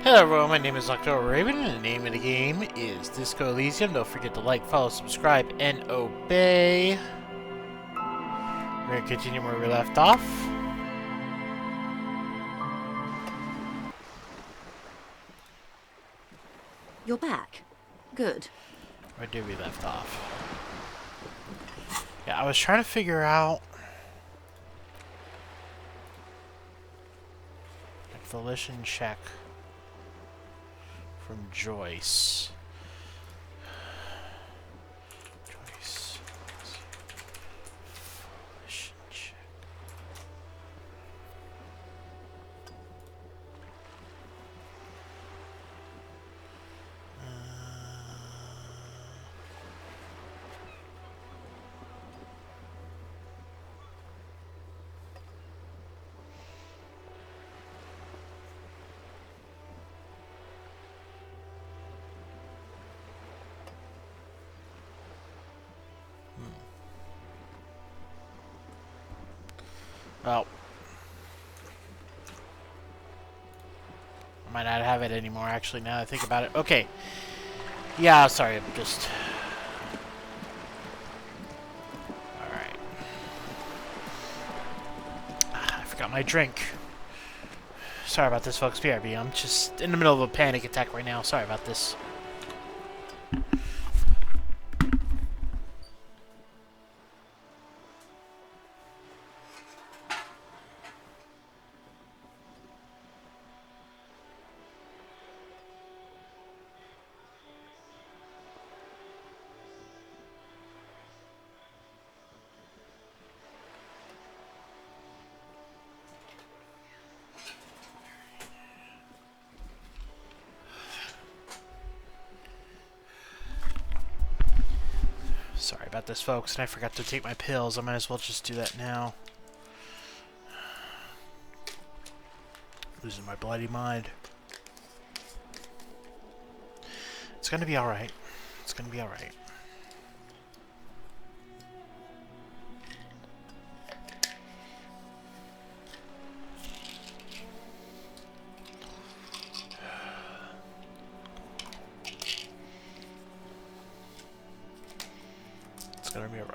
Hello everyone, my name is October Raven, and the name of the game is Disco Elysium. Don't forget to like, follow, subscribe, and obey. We're going to continue where we left off. You're back. Good. Where did we left off? Yeah, I was trying to figure out... like, volition check from Joyce. Joyce. Volition check. Well, I might not have it anymore, actually, now that I think about it. Okay. Yeah, sorry, I'm just... Alright. I forgot my drink. Sorry about this, folks. BRB. I'm just in the middle of a panic attack right now. Sorry about this. Sorry about this, folks, and I forgot to take my pills. I might as well just do that now. Losing my bloody mind. It's gonna be alright. It's gonna be alright. It's gonna be alright.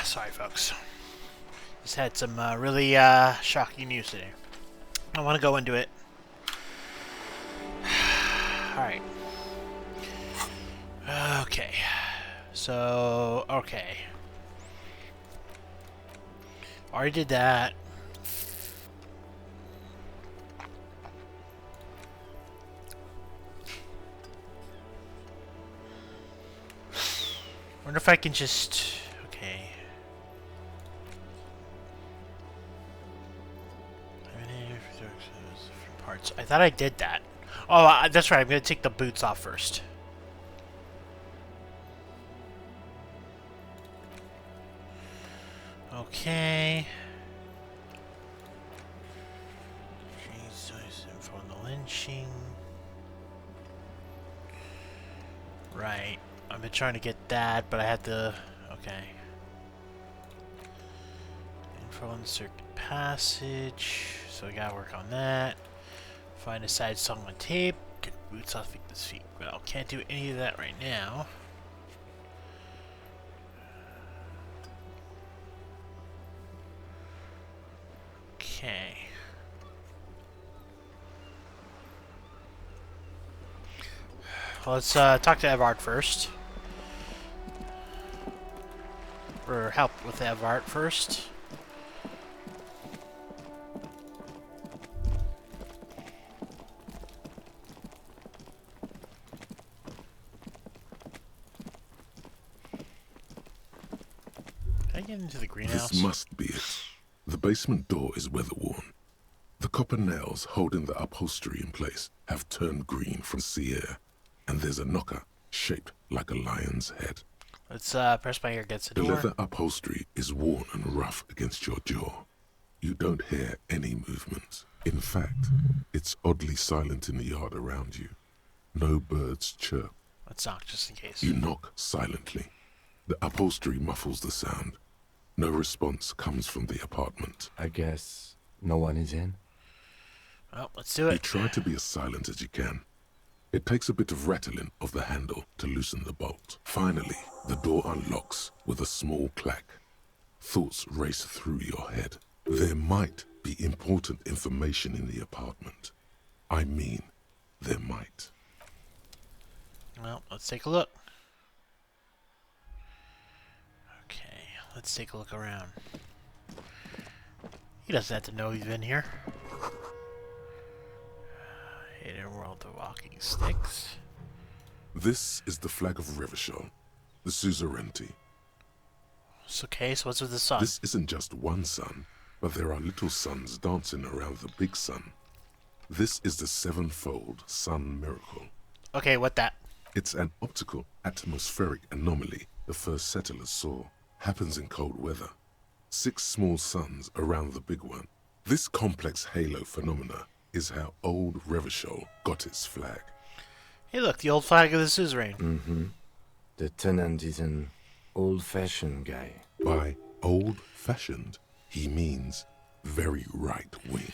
Sorry, folks. Just had some really shocking news today. I want to go into it. Alright. Okay. So, okay. Already did that. Wonder if I can just... okay. Parts. I thought I did that. Oh, that's right. I'm going to take the boots off first. Okay. Jesus, info on the lynching. Right. I've been trying to get that, but I had to... okay. Info on the circuit passage. So we gotta work on that. Find a side song on tape. Get boots off Victor's feet. Well, can't do any of that right now. Okay. Let's talk to Evard first. Or help with Evard first. Can I get into the greenhouse? This must be it. The basement door is weather-worn. The copper nails holding the upholstery in place have turned green from sea air, and there's a knocker shaped like a lion's head. Let's press my ear against the The door. leather upholstery is worn and rough against your jaw. You don't hear any movement. In fact, it's oddly silent in the yard around you. No birds chirp. Let's knock just in case. You knock silently. The upholstery muffles the sound. No response comes from the apartment. I guess no one is in. Well, let's do You it. try to be as silent as you can. It takes a bit of rattling of the handle to loosen the bolt. Finally, the door unlocks with a small clack. Thoughts race through your head. There might be important information in the apartment. I mean, there might. Well, let's take a look. Okay, let's take a look around. He doesn't have to know he's been here. Hidden world of walking sticks. This is the flag of Revachol, the suzerainty. It's okay, so what's with the sun? This isn't just one sun, but there are little suns dancing around the big sun. This is the sevenfold sun miracle. Okay, what that? It's an optical atmospheric anomaly the first settlers saw. Happens in cold weather. 6 small suns around the big one. This complex halo phenomena is how old Revachol got its flag. Hey look, the old flag of the suzerain. Mm-hmm. The tenant is an old-fashioned guy. By old-fashioned, he means very right-wing.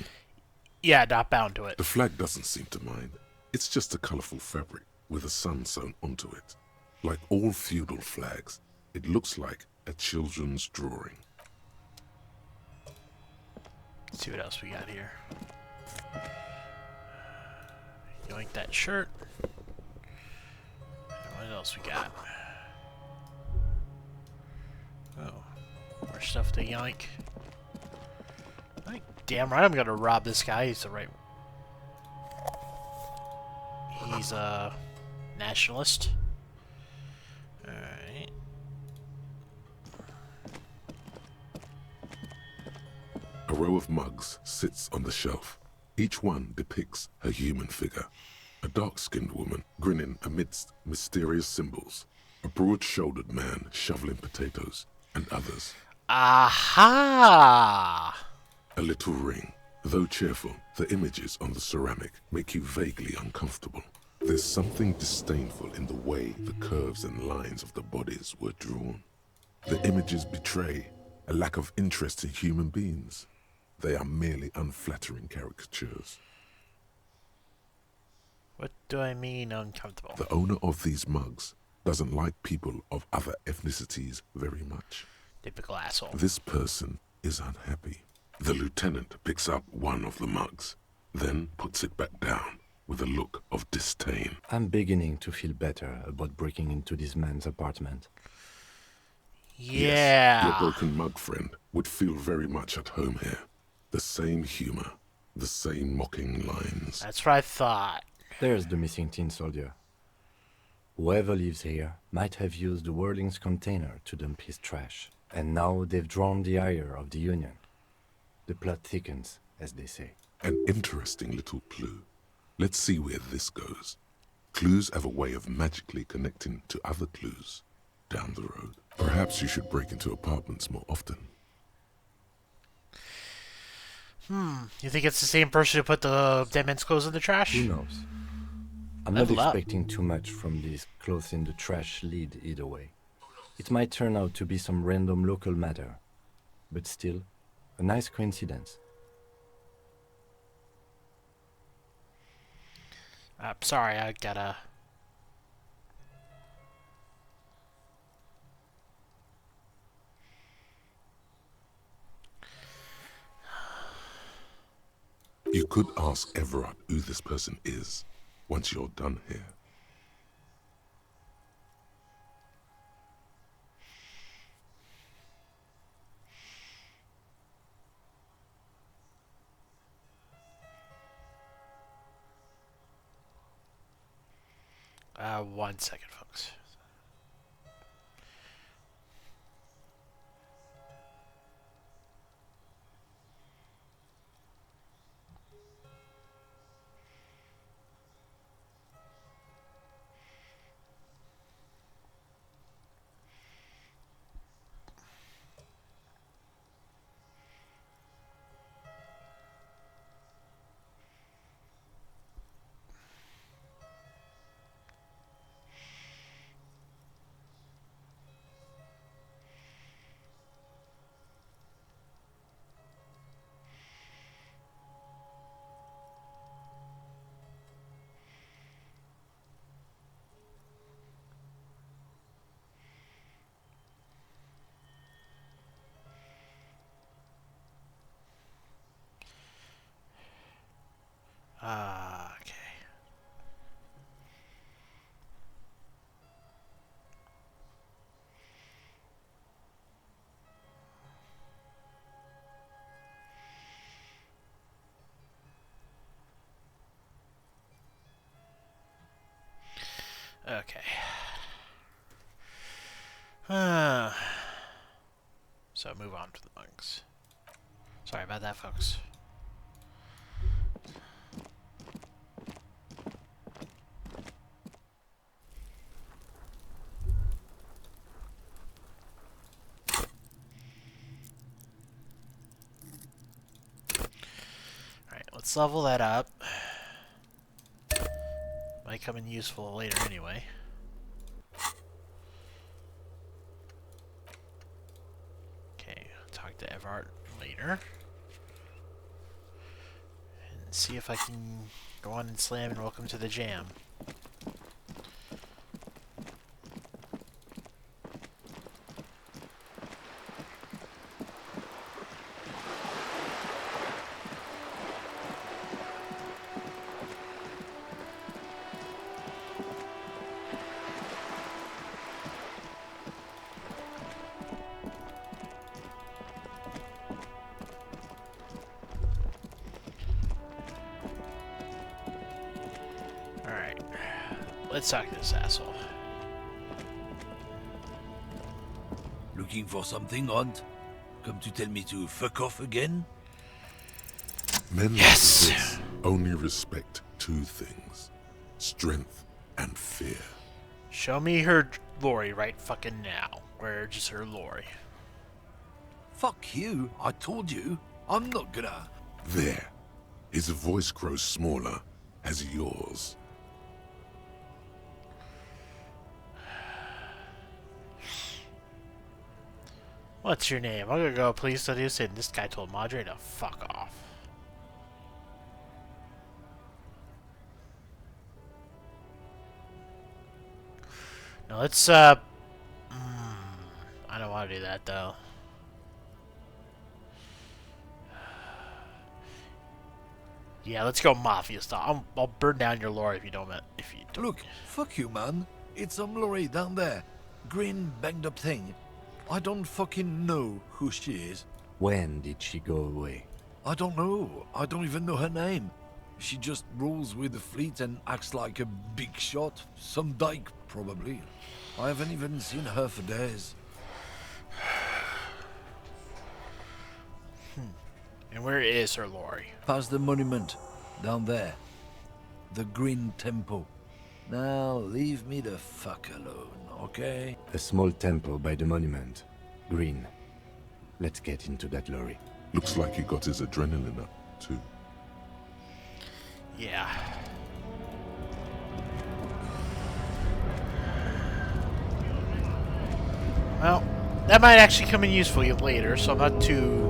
Yeah, not bound to it. The flag doesn't seem to mind. It's just a colorful fabric with a sun sewn onto it. Like all feudal flags, it looks like a children's drawing. Let's see what else we got here. Yoink that shirt. And what else we got? Oh, more stuff to yoink. Like, damn right I'm gonna rob this guy. He's the right. He's a nationalist. Alright. A row of mugs sits on the shelf. Each one depicts a human figure. A dark-skinned woman grinning amidst mysterious symbols. A broad-shouldered man shoveling potatoes, and others. Aha! A little ring. Though cheerful, the images on the ceramic make you vaguely uncomfortable. There's something disdainful in the way the curves and lines of the bodies were drawn. The images betray a lack of interest in human beings. They are merely unflattering caricatures. What do I mean uncomfortable? The owner of these mugs doesn't like people of other ethnicities very much. Typical asshole. This person is unhappy. The lieutenant picks up one of the mugs, then puts it back down with a look of disdain. I'm beginning to feel better about breaking into this man's apartment. Yeah. Yes, your broken mug friend would feel very much at home here. The same humor, the same mocking lines. That's what I thought. There's the missing tin soldier. Whoever lives here might have used the Whirling's container to dump his trash. And now they've drawn the ire of the Union. The plot thickens, as they say. An interesting little clue. Let's see where this goes. Clues have a way of magically connecting to other clues down the road. Perhaps you should break into apartments more often. You think it's the same person who put the dead man's clothes in the trash? Who knows? I'm not Level up. expecting too much from these clothes in the trash lead either way. It might turn out to be some random local matter, but still, a nice coincidence. Sorry, I gotta... You could ask Everard who this person is once you're done here. 1 second, folks. Okay. Okay. So move on to the monks. Sorry about that, folks. Alright, let's level that up. Might come in useful later anyway. Okay, talk to Evart later. And see if I can go on and slam and welcome to the jam. Alright, let's talk to this asshole. Looking for something, Hunt? Come to tell me to fuck off again? Men Yes! like this only respect two things: strength and fear. Show me her lorry right fucking now. Where's her lorry? Fuck you, I told you. I'm not gonna... There. His voice grows smaller as yours. What's your name? I'm gonna go police studies and this guy told Madre to fuck off. Now let's I don't want to do that though. Yeah, let's go mafia style. I'll burn down your lorry if you don't. Look, fuck you, man. It's some lorry down there. Green, banged up thing. I don't fucking know who she is. When did she go away? I don't know. I don't even know her name. She just rolls with the fleet and acts like a big shot. Some dyke, probably. I haven't even seen her for days. And where is her lorry? Past the monument. Down there. The Green Temple. Now, leave me the fuck alone, okay? A small temple by the monument. Green. Let's get into that lorry. Looks like he got his adrenaline up, too. Yeah. Well, that might actually come in useful later, so I'm not too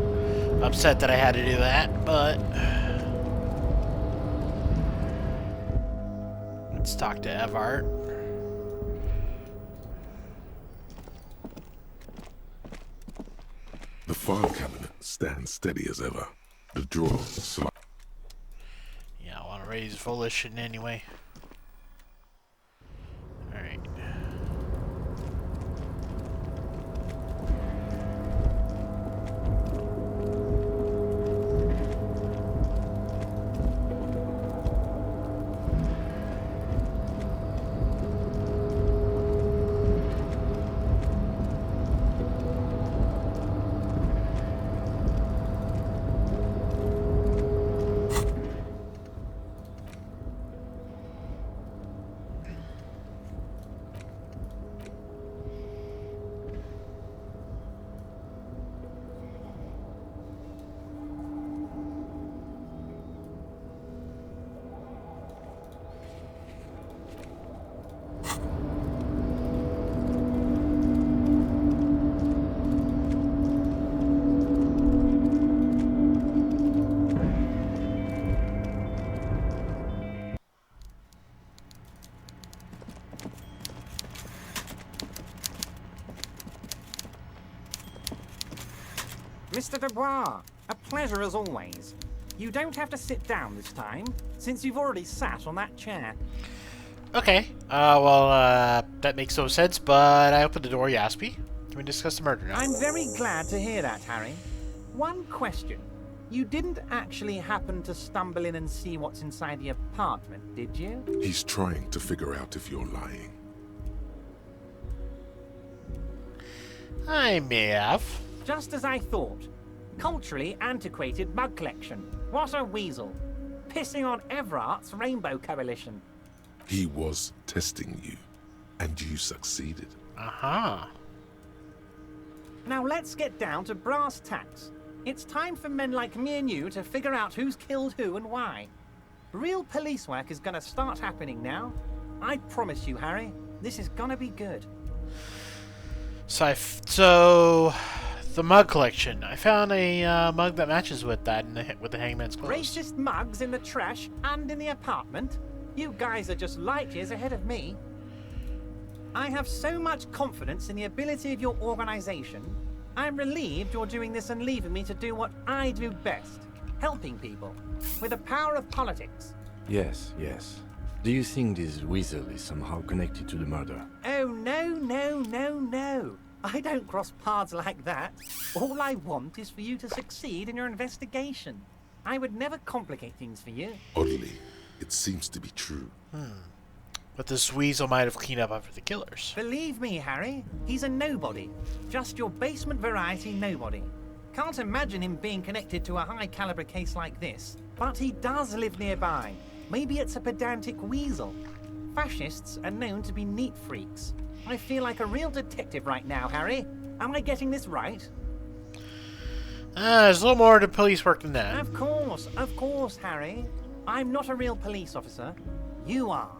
upset that I had to do that, but... Let's talk to Evart. The file cabinet stands steady as ever. The drawer slides. Yeah, I want to raise volition anyway. Alright. Mr. Dubois, a pleasure as always. You don't have to sit down this time, since you've already sat on that chair. Okay. Well, that makes no sense, but I opened the door, you asked me. Can we discuss the murder now? I'm very glad to hear that, Harry. One question. You didn't actually happen to stumble in and see what's inside the apartment, did you? He's trying to figure out if you're lying. I may have. Just as I thought. Culturally antiquated mug collection. What a weasel. Pissing on Everart's Rainbow Coalition. He was testing you, and you succeeded. Uh-huh. Now let's get down to brass tacks. It's time for men like me and you to figure out who's killed who and why. Real police work is gonna start happening now. I promise you, Harry, this is gonna be good. So, the mug collection. I found a mug that matches with that with the hangman's clothes. Racist mugs in the trash and in the apartment? You guys are just light years ahead of me. I have so much confidence in the ability of your organization. I'm relieved you're doing this and leaving me to do what I do best. Helping people. With the power of politics. Yes, yes. Do you think this weasel is somehow connected to the murder? Oh, no, no, no, no. I don't cross paths like that. All I want is for you to succeed in your investigation. I would never complicate things for you. Oddly, it seems to be true. But this weasel might have cleaned up after the killers. Believe me, Harry, he's a nobody. Just your basement variety nobody. Can't imagine him being connected to a high-caliber case like this. But he does live nearby. Maybe it's a pedantic weasel. Fascists are known to be neat freaks. I feel like a real detective right now, Harry. Am I getting this right? There's a little more to police work than that. Of course, Harry. I'm not a real police officer. You are.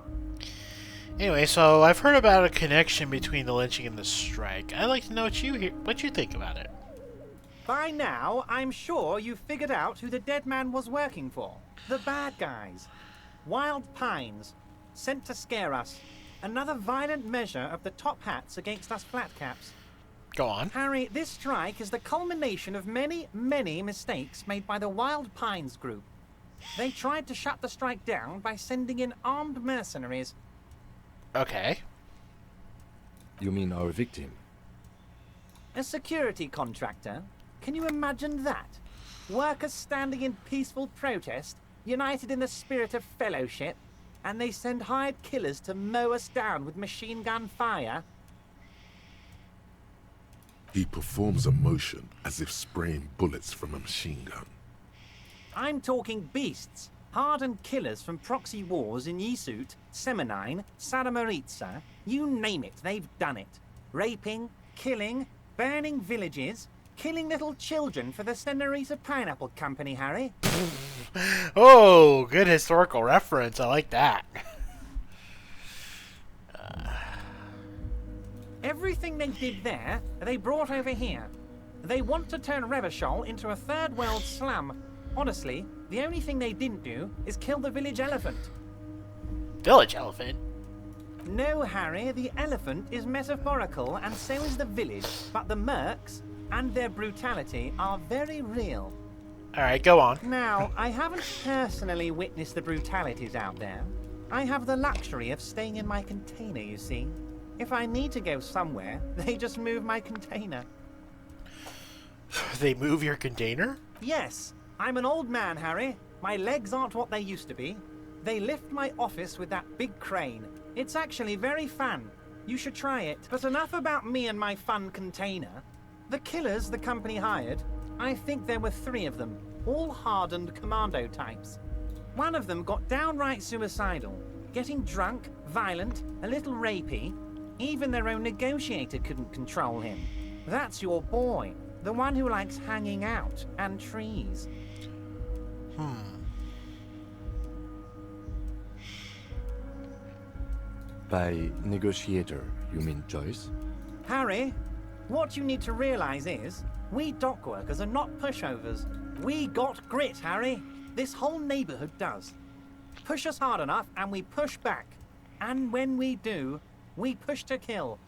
Anyway, so I've heard about a connection between the lynching and the strike. I'd like to know what you think about it. By now, I'm sure you've figured out who the dead man was working for. The bad guys. Wild Pines. Sent to scare us. Another violent measure of the top hats against us flatcaps. Go on. Harry, this strike is the culmination of many, many mistakes made by the Wild Pines group. They tried to shut the strike down by sending in armed mercenaries. Okay. You mean our victim? A security contractor? Can you imagine that? Workers standing in peaceful protest, united in the spirit of fellowship, and they send hired killers to mow us down with machine gun fire? He performs a motion as if spraying bullets from a machine gun. I'm talking beasts. Hardened killers from proxy wars in Yisut, Semenine, Saramoritsa, you name it, they've done it. Raping, killing, burning villages, killing little children for the Senorita Pineapple Company, Harry. Oh, good historical reference. I like that. Everything they did there, they brought over here. They want to turn Revachol into a third world slum. Honestly, the only thing they didn't do is kill the village elephant. Village elephant? No, Harry, the elephant is metaphorical and so is the village, but the mercs and their brutality are very real. Alright, go on. Now, I haven't personally witnessed the brutalities out there. I have the luxury of staying in my container, you see. If I need to go somewhere, they just move my container. They move your container? Yes, I'm an old man, Harry. My legs aren't what they used to be. They lift my office with that big crane. It's actually very fun. You should try it. But enough about me and my fun container. The killers the company hired, I think there were 3 of them, all hardened commando types. One of them got downright suicidal, getting drunk, violent, a little rapey. Even their own negotiator couldn't control him. That's your boy, the one who likes hanging out and trees. By negotiator, you mean Joyce? Harry, what you need to realize is, we dock workers are not pushovers. We got grit, Harry. This whole neighborhood does. Push us hard enough and we push back. And when we do, we push to kill.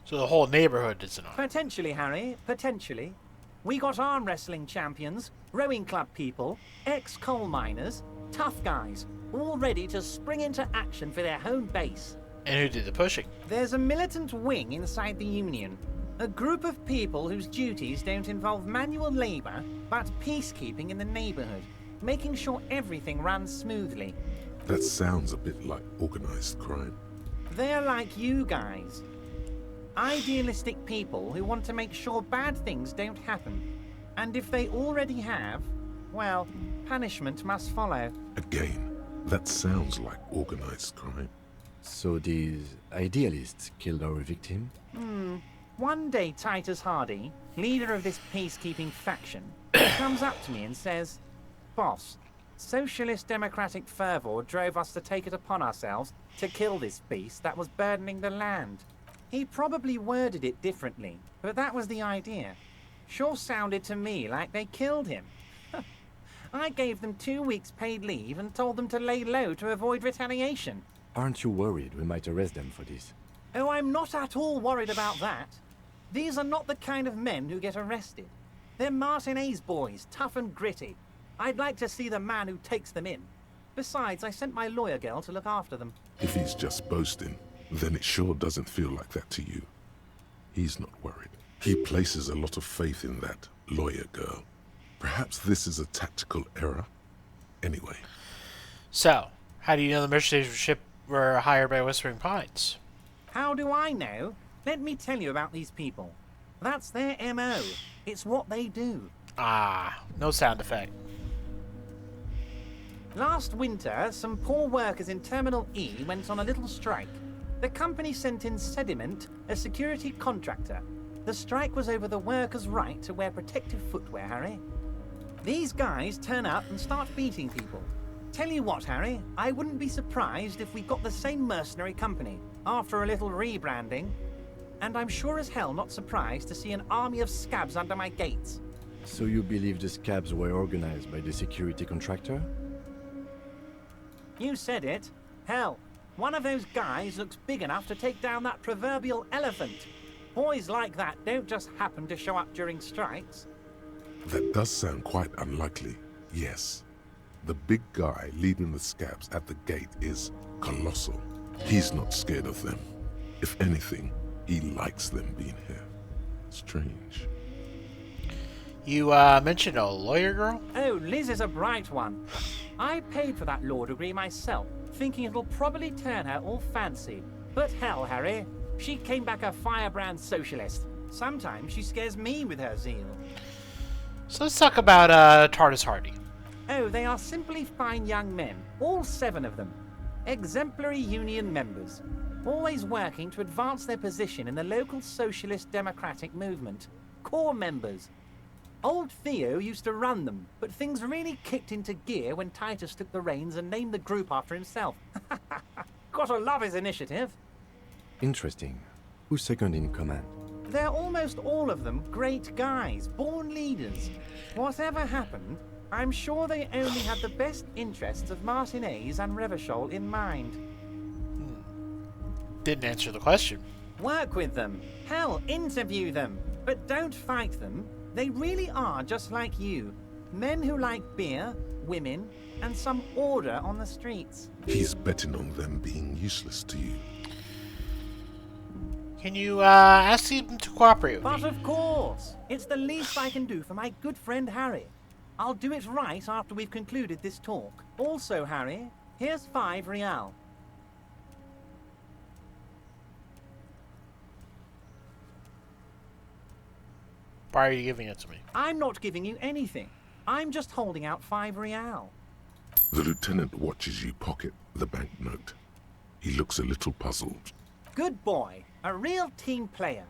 So the whole neighborhood is an honor. Potentially, Harry, potentially. We got arm wrestling champions, rowing club people, ex-coal miners, tough guys, all ready to spring into action for their home base. And who did the pushing? There's a militant wing inside the Union. A group of people whose duties don't involve manual labor, but peacekeeping in the neighborhood, making sure everything runs smoothly. That sounds a bit like organized crime. They're like you guys. Idealistic people who want to make sure bad things don't happen. And if they already have, well, punishment must follow. Again, that sounds like organized crime. So these idealists killed our victim? One day Titus Hardy, leader of this peacekeeping faction, comes up to me and says, "Boss, socialist democratic fervor drove us to take it upon ourselves to kill this beast that was burdening the land." He probably worded it differently, but that was the idea. Sure sounded to me like they killed him. I gave them 2 weeks paid leave and told them to lay low to avoid retaliation. Aren't you worried we might arrest them for this? Oh, I'm not at all worried about that. These are not the kind of men who get arrested. They're Martinez boys, tough and gritty. I'd like to see the man who takes them in. Besides, I sent my lawyer girl to look after them. If he's just boasting, then it sure doesn't feel like that to you. He's not worried. He places a lot of faith in that lawyer girl. Perhaps this is a tactical error? Anyway. So, how do you know the mercenary ship were hired by Whispering Pines? How do I know? Let me tell you about these people. That's their MO. It's what they do. Ah, no sound effect. Last winter, some poor workers in Terminal E went on a little strike. The company sent in Sediment, a security contractor. The strike was over the workers' right to wear protective footwear, Harry. These guys turn up and start beating people. Tell you what, Harry, I wouldn't be surprised if we got the same mercenary company after a little rebranding. And I'm sure as hell not surprised to see an army of scabs under my gates. So you believe the scabs were organized by the security contractor? You said it. Hell, one of those guys looks big enough to take down that proverbial elephant. Boys like that don't just happen to show up during strikes. That does sound quite unlikely, yes. The big guy leading the scabs at the gate is colossal. He's not scared of them. If anything, he likes them being here. Strange. You mentioned a lawyer girl? Oh, Liz is a bright one. I paid for that law degree myself, thinking it'll probably turn her all fancy. But hell, Harry, she came back a firebrand socialist. Sometimes she scares me with her zeal. So let's talk about Titus Hardy. Oh, they are simply fine young men, all 7 of them. Exemplary union members, always working to advance their position in the local socialist democratic movement. Core members. Old Theo used to run them, but things really kicked into gear when Titus took the reins and named the group after himself. Gotta love his initiative. Interesting. Who's second in command? They're almost all of them great guys, born leaders. Whatever happened, I'm sure they only had the best interests of Martinez and Revachol in mind. Didn't answer the question. Work with them. Hell, interview them. But don't fight them. They really are just like you. Men who like beer, women, and some order on the streets. He's betting on them being useless to you. Can you ask him to cooperate with But me? of course, it's the least I can do for my good friend Harry. I'll do it right after we've concluded this talk. Also, Harry, here's 5 real. Why are you giving it to me? I'm not giving you anything. I'm just holding out 5 real. The lieutenant watches you pocket the banknote. He looks a little puzzled. Good boy. A real team player.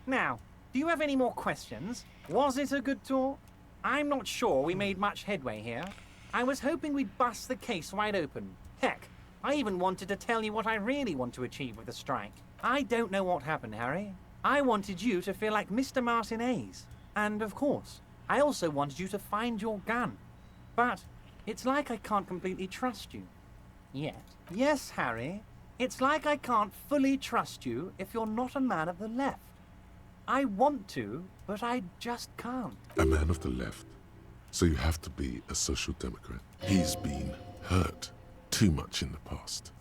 Now, do you have any more questions? Was it a good talk? I'm not sure we made much headway here. I was hoping we'd bust the case wide open. Heck, I even wanted to tell you what I really want to achieve with the strike. I don't know what happened, Harry. I wanted you to feel like Mr. Martinez. And of course, I also wanted you to find your gun. But it's like I can't completely trust you. Yet. Yes, Harry. It's like I can't fully trust you if you're not a man of the left. I want to, but I just can't. A man of the left, so you have to be a social democrat. He's been hurt too much in the past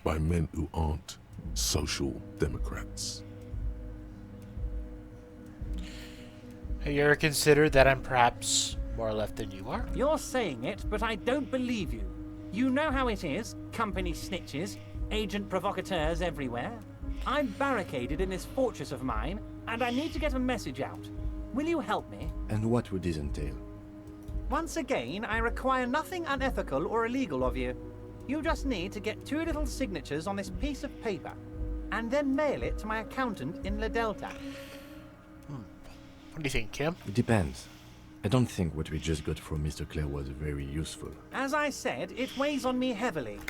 by men who aren't social democrats. Have you ever considered that I'm perhaps more left than you are? You're saying it, but I don't believe you. You know how it is, company snitches, agent provocateurs everywhere. I'm barricaded in this fortress of mine, and I need to get a message out. Will you help me? And what would this entail? Once again, I require nothing unethical or illegal of you. You just need to get 2 little signatures on this piece of paper, and then mail it to my accountant in La Delta. What do you think, Kim? It depends. I don't think what we just got from Mr. Clare was very useful. As I said, it weighs on me heavily.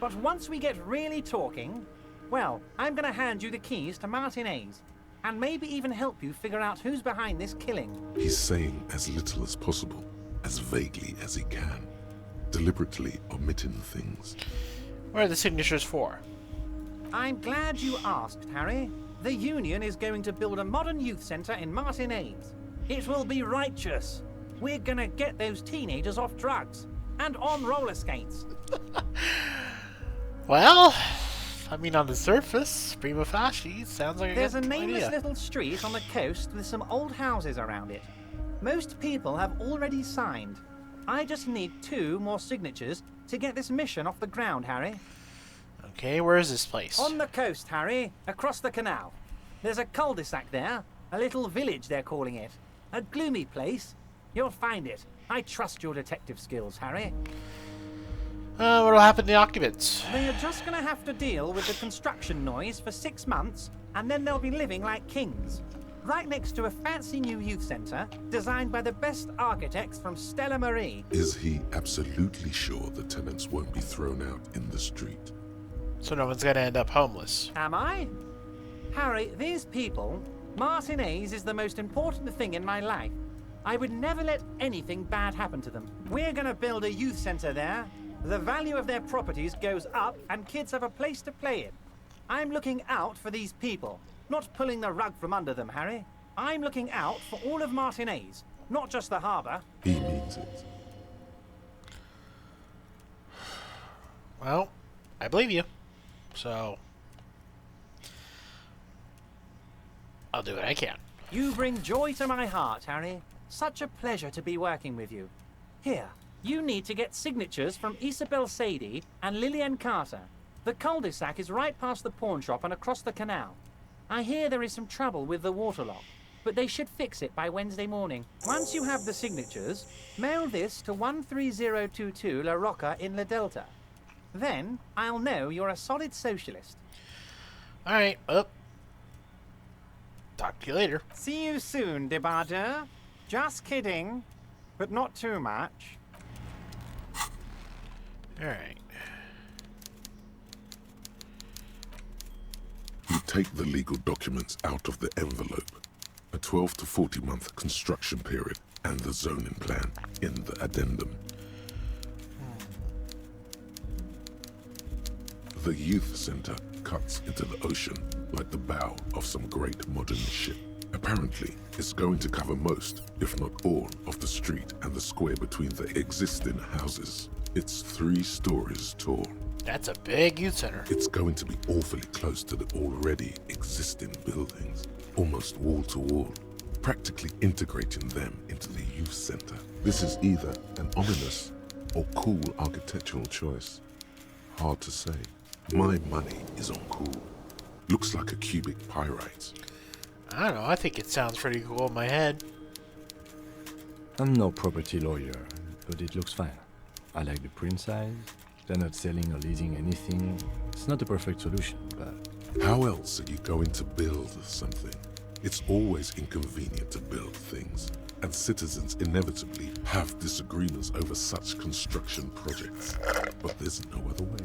But once we get really talking, well, I'm gonna hand you the keys to Martin A's, and maybe even help you figure out who's behind this killing. He's saying as little as possible, as vaguely as he can, deliberately omitting things. What are the signatures for? I'm glad you asked, Harry. The Union is going to build a modern youth centre in Martin A's. It will be righteous. We're gonna get those teenagers off drugs and on roller skates. Well, I mean, on the surface, prima facie, sounds like There's a good nameless idea. little street on the coast with some old houses around it. Most people have already signed. I just need 2 more signatures to get this mission off the ground, Harry. Okay, where is this place? On the coast, Harry, across the canal. There's a cul-de-sac there, a little village they're calling it. A gloomy place. You'll find it. I trust your detective skills, Harry. What'll happen to the occupants? They're just gonna have to deal with the construction noise for 6 months, and then they'll be living like kings. Right next to a fancy new youth centre, designed by the best architects from Stella Marie. Is he absolutely sure the tenants won't be thrown out in the street? So no one's gonna end up homeless. Am I? Harry, these people, Martin A's is the most important thing in my life. I would never let anything bad happen to them. We're gonna build a youth centre there. The value of their properties goes up and kids have a place to play in. I'm looking out for these people, not pulling the rug from under them, Harry. I'm looking out for all of Martin A's, not just the harbour. He means it. Well, I believe you. So, I'll do what I can. You bring joy to my heart, Harry. Such a pleasure to be working with you. Here, you need to get signatures from Isabel Sadie and Lillian Carter. The cul-de-sac is right past the pawn shop and across the canal. I hear there is some trouble with the water lock, but they should fix it by Wednesday morning. Once you have the signatures, mail this to 13022 La Rocca in La Delta. Then, I'll know you're a solid socialist. Alright, well. Talk to you later. See you soon, Debardeur. Just kidding, but not too much. Alright. You take the legal documents out of the envelope. A 12 to 40 month construction period and the zoning plan in the addendum. The youth center cuts into the ocean like the bow of some great modern ship. Apparently, it's going to cover most, if not all, of the street and the square between the existing houses. It's 3 stories tall. That's a big youth center. It's going to be awfully close to the already existing buildings, almost wall to wall, practically integrating them into the youth center. This is either an ominous or cool architectural choice. Hard to say. My money is on cool. Looks like a cubic pyrite. I don't know, I think it sounds pretty cool in my head. I'm no property lawyer, but it looks fine. I like the print size. They're not selling or leasing anything. It's not the perfect solution, but... How else are you going to build something? It's always inconvenient to build things, and citizens inevitably have disagreements over such construction projects. But there's no other way.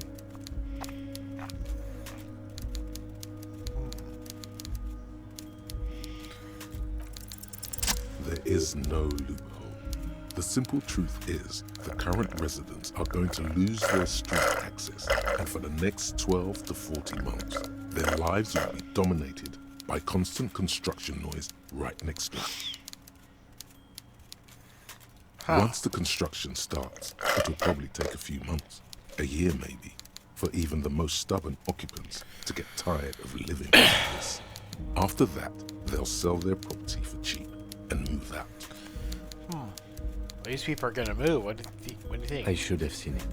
There is no loophole. The simple truth is, the current residents are going to lose their street access, and for the next 12 to 40 months, their lives will be dominated by constant construction noise right next to it. Once the construction starts, it will probably take a few months, a year maybe, for even the most stubborn occupants to get tired of living like this. After that, they'll sell their property for cheap and move out. These people are gonna move. What do you think? I should have seen it.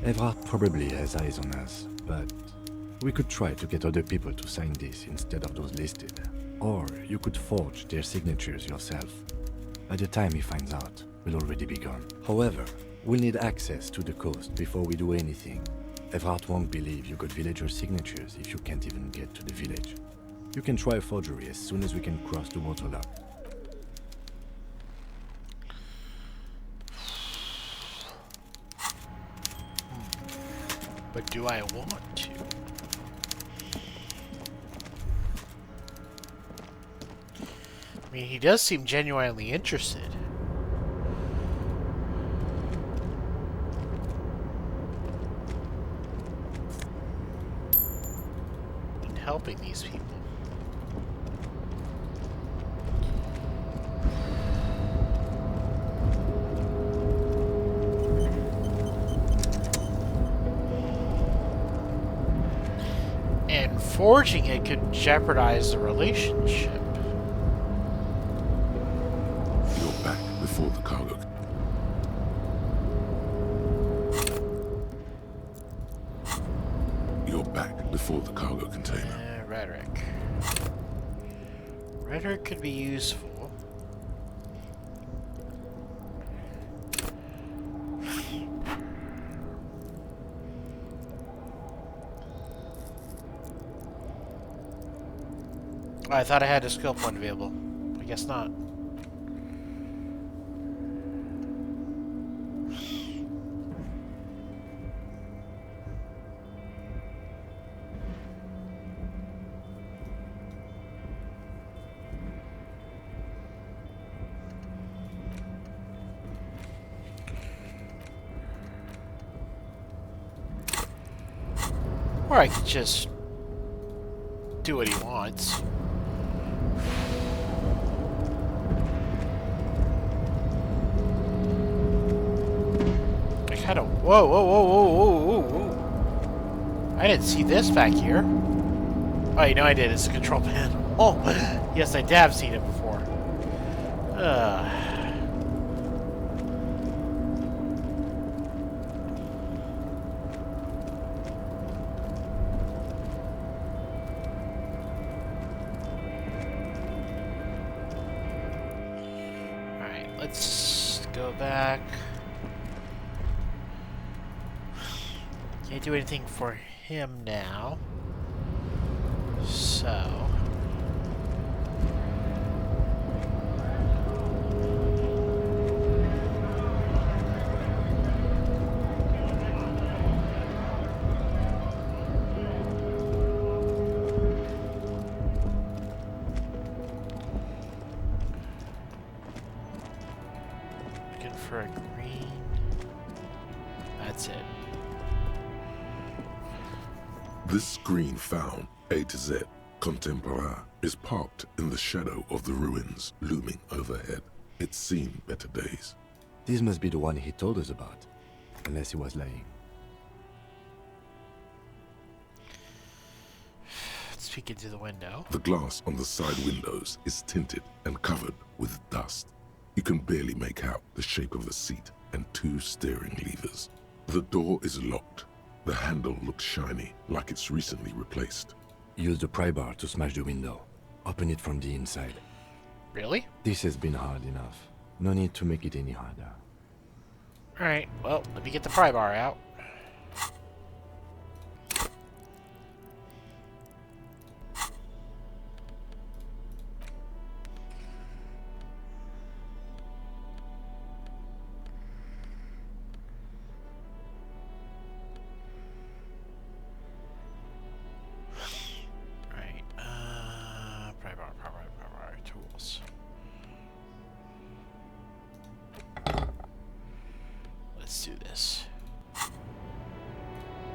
Everard probably has eyes on us, but we could try to get other people to sign this instead of those listed. Or you could forge their signatures yourself. By the time he finds out, we'll already be gone. However, we'll need access to the coast before we do anything. Everard won't believe you got villager signatures if you can't even get to the village. You can try a forgery as soon as we can cross the waterlock. But do I want to? I mean, he does seem genuinely interested. In helping these people. And forging it could jeopardize the relationship. You're back before the cargo. You're back before the cargo container. Rhetoric. Rhetoric could be useful. I thought I had a skill point available. I guess not. Or I could just do what he wants. I kind of... Whoa, whoa, whoa, whoa, whoa, whoa, whoa. I didn't see this back here. Oh, you know I did. It's a control panel. Oh, yes, I have seen it before. Alright, let's go back. Can't do anything for him now. So... looking for a green... That's it. This screen found, A to Z, Contemporain, is parked in the shadow of the ruins looming overhead. It's seen better days. This must be the one he told us about, unless he was lying. Let's peek into the window. The glass on the side windows is tinted and covered with dust. You can barely make out the shape of a seat and two steering levers. The door is locked. The handle looks shiny, like it's recently replaced. Use the pry bar to smash the window. Open it from the inside. Really? This has been hard enough. No need to make it any harder. Alright, well, let me get the pry bar out. Tools. Let's do this.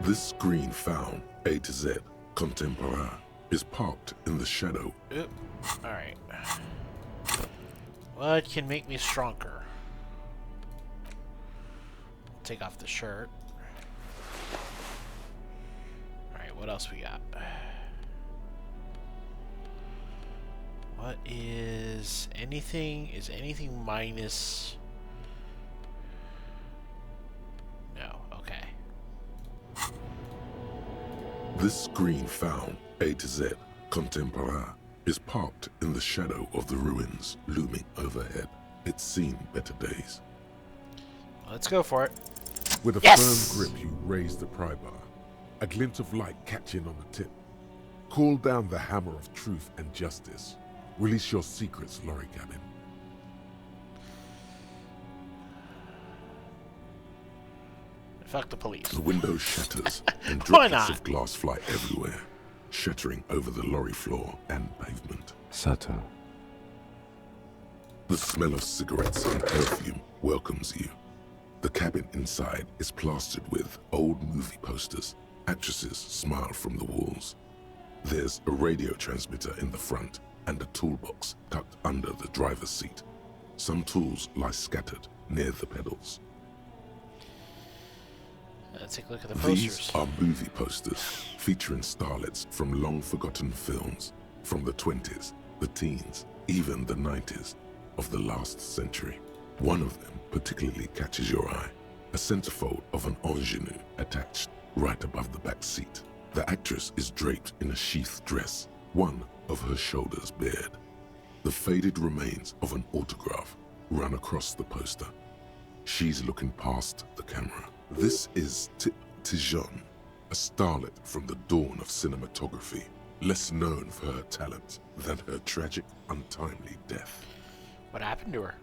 This screen found, A to Z, Contemporain, is parked in the shadow. Oop. Alright. What can make me stronger? Take off the shirt. Alright, what else we got? What is anything? Is anything minus? No, okay. This screen found, A to Z, contemporain, is parked in the shadow of the ruins looming overhead. It's seen better days. Let's go for it. With a Yes! firm grip, you raise the pry bar, a glint of light catching on the tip. Call down the hammer of truth and justice. Release your secrets, Lorry Cabin. Fuck the police. The window shatters and Why droplets not? of glass fly everywhere, shattering over the lorry floor and pavement. Subtle. The smell of cigarettes and perfume welcomes you. The cabin inside is plastered with old movie posters. Actresses smile from the walls. There's a radio transmitter in the front and a toolbox tucked under the driver's seat. Some tools lie scattered near the pedals. Let's take a look at the These posters. are movie posters featuring starlets from long-forgotten films from the 20s, the teens, even the 90s of the last century. One of them particularly catches your eye, a centerfold of an ingenue attached right above the back seat. The actress is draped in a sheath dress, one of her shoulders bared. The faded remains of an autograph run across the poster. She's looking past the camera. This is Tijon, a starlet from the dawn of cinematography, less known for her talent than her tragic, untimely death. What happened to her?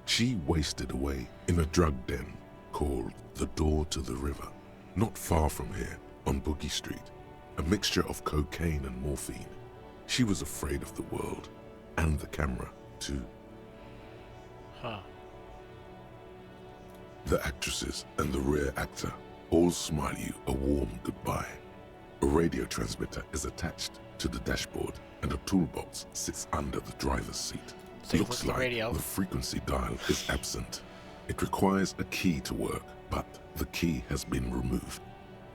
She wasted away in a drug den called the Door to the River, not far from here, on Boogie Street, a mixture of cocaine and morphine. She was afraid of the world, and the camera, too. Huh. The actresses and the rear actor all smile you a warm goodbye. A radio transmitter is attached to the dashboard, and a toolbox sits under the driver's seat. Take a look Looks at the like radio. the frequency dial is absent. It requires a key to work, but the key has been removed,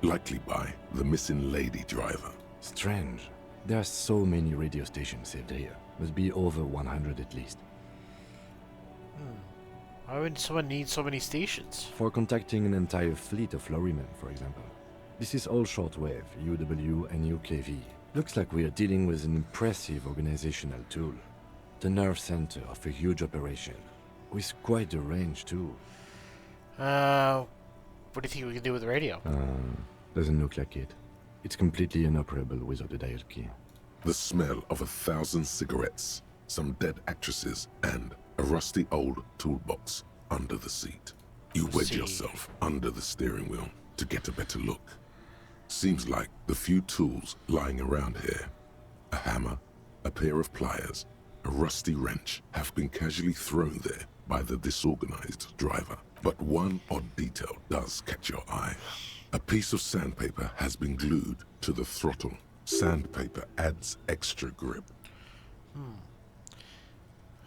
likely by the missing lady driver. Strange. There are so many radio stations saved here. Must be over 100 at least. Why would someone need so many stations? For contacting an entire fleet of lorrymen, for example. This is all shortwave, UW and UKV. Looks like we are dealing with an impressive organizational tool. The nerve center of a huge operation. With quite a range, too. What do you think we can do with the radio? Doesn't look like it. It's completely inoperable without a dial key. The smell of 1,000 cigarettes, some dead actresses, and a rusty old toolbox under the seat. You wedge See. yourself under the steering wheel to get a better look. Seems like the few tools lying around here, a hammer, a pair of pliers, a rusty wrench, have been casually thrown there by the disorganized driver. But one odd detail does catch your eye. A piece of sandpaper has been glued to the throttle. Sandpaper adds extra grip.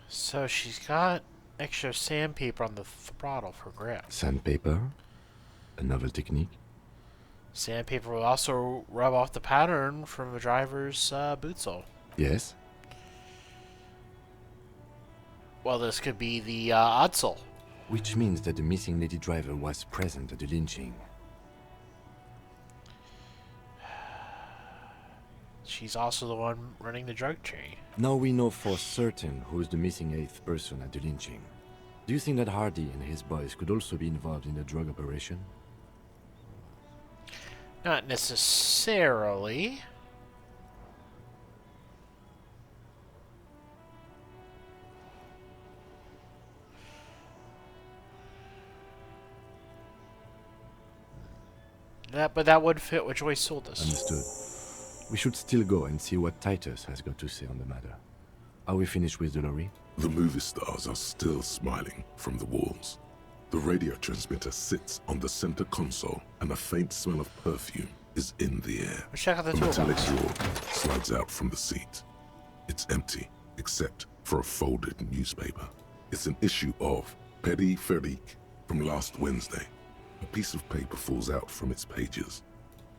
So she's got extra sandpaper on the throttle for grip. Sandpaper? A novel technique? Sandpaper will also rub off the pattern from the driver's boot sole. Yes? Well, this could be the outsole. Which means that the missing lady driver was present at the lynching. She's also the one running the drug trade. Now we know for certain who's the missing 8th person at the lynching. Do you think that Hardy and his boys could also be involved in the drug operation? Not necessarily. But that would fit what Joyce sold us. Understood. We should still go and see what Titus has got to say on the matter. Are we finished with the lorry? The movie stars are still smiling from the walls. The radio transmitter sits on the center console, and a faint smell of perfume is in the air. Let's check out the A metallic toolbox. drawer slides out from the seat. It's empty, except for a folded newspaper. It's an issue of Petit Ferique from last Wednesday. A piece of paper falls out from its pages.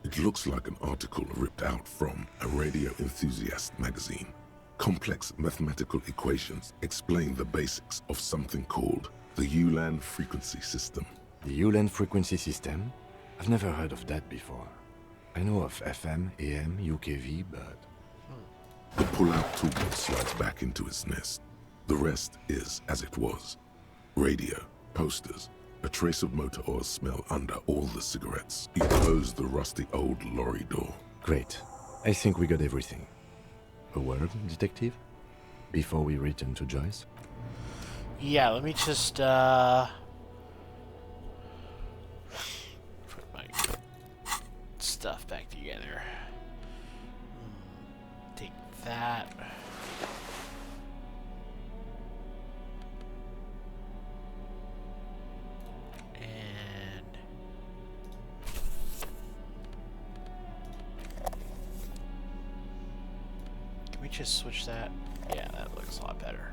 It looks like an article ripped out from a radio enthusiast magazine. Complex mathematical equations explain the basics of something called the Ulan frequency system. The Ulan frequency system? I've never heard of that before. I know of FM, AM, UKV, but... The pull-out toolbox slides back into its nest. The rest is as it was. Radio, posters, a trace of motor oil smell under all the cigarettes. You close the rusty old lorry door. Great. I think we got everything. A word, detective? Before we return to Joyce? Yeah, let me just, put my stuff back together. Take that. And can we just switch that? Yeah, that looks a lot better.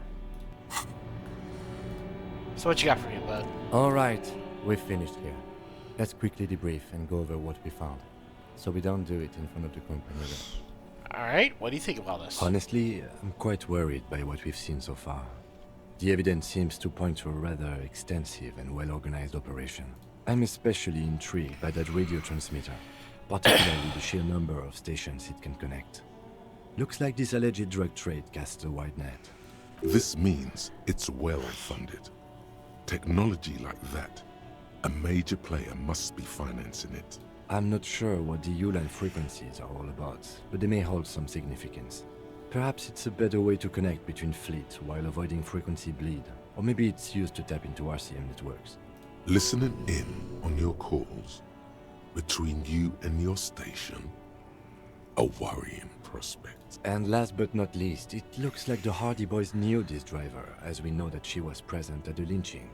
So what you got for me, bud? Alright, we've finished here. Let's quickly debrief and go over what we found, so we don't do it in front of the company again. Alright, what do you think of all this? Honestly, I'm quite worried by what we've seen so far. The evidence seems to point to a rather extensive and well-organized operation. I'm especially intrigued by that radio transmitter, particularly the sheer number of stations it can connect. Looks like this alleged drug trade casts a wide net. This means it's well funded. Technology like that, a major player must be financing it. I'm not sure what the Ulan frequencies are all about, but they may hold some significance. Perhaps it's a better way to connect between fleets while avoiding frequency bleed, or maybe it's used to tap into RCM networks. Listening in on your calls between you and your station, a worrying prospect. And last but not least, it looks like the Hardy Boys knew this driver, as we know that she was present at the lynching.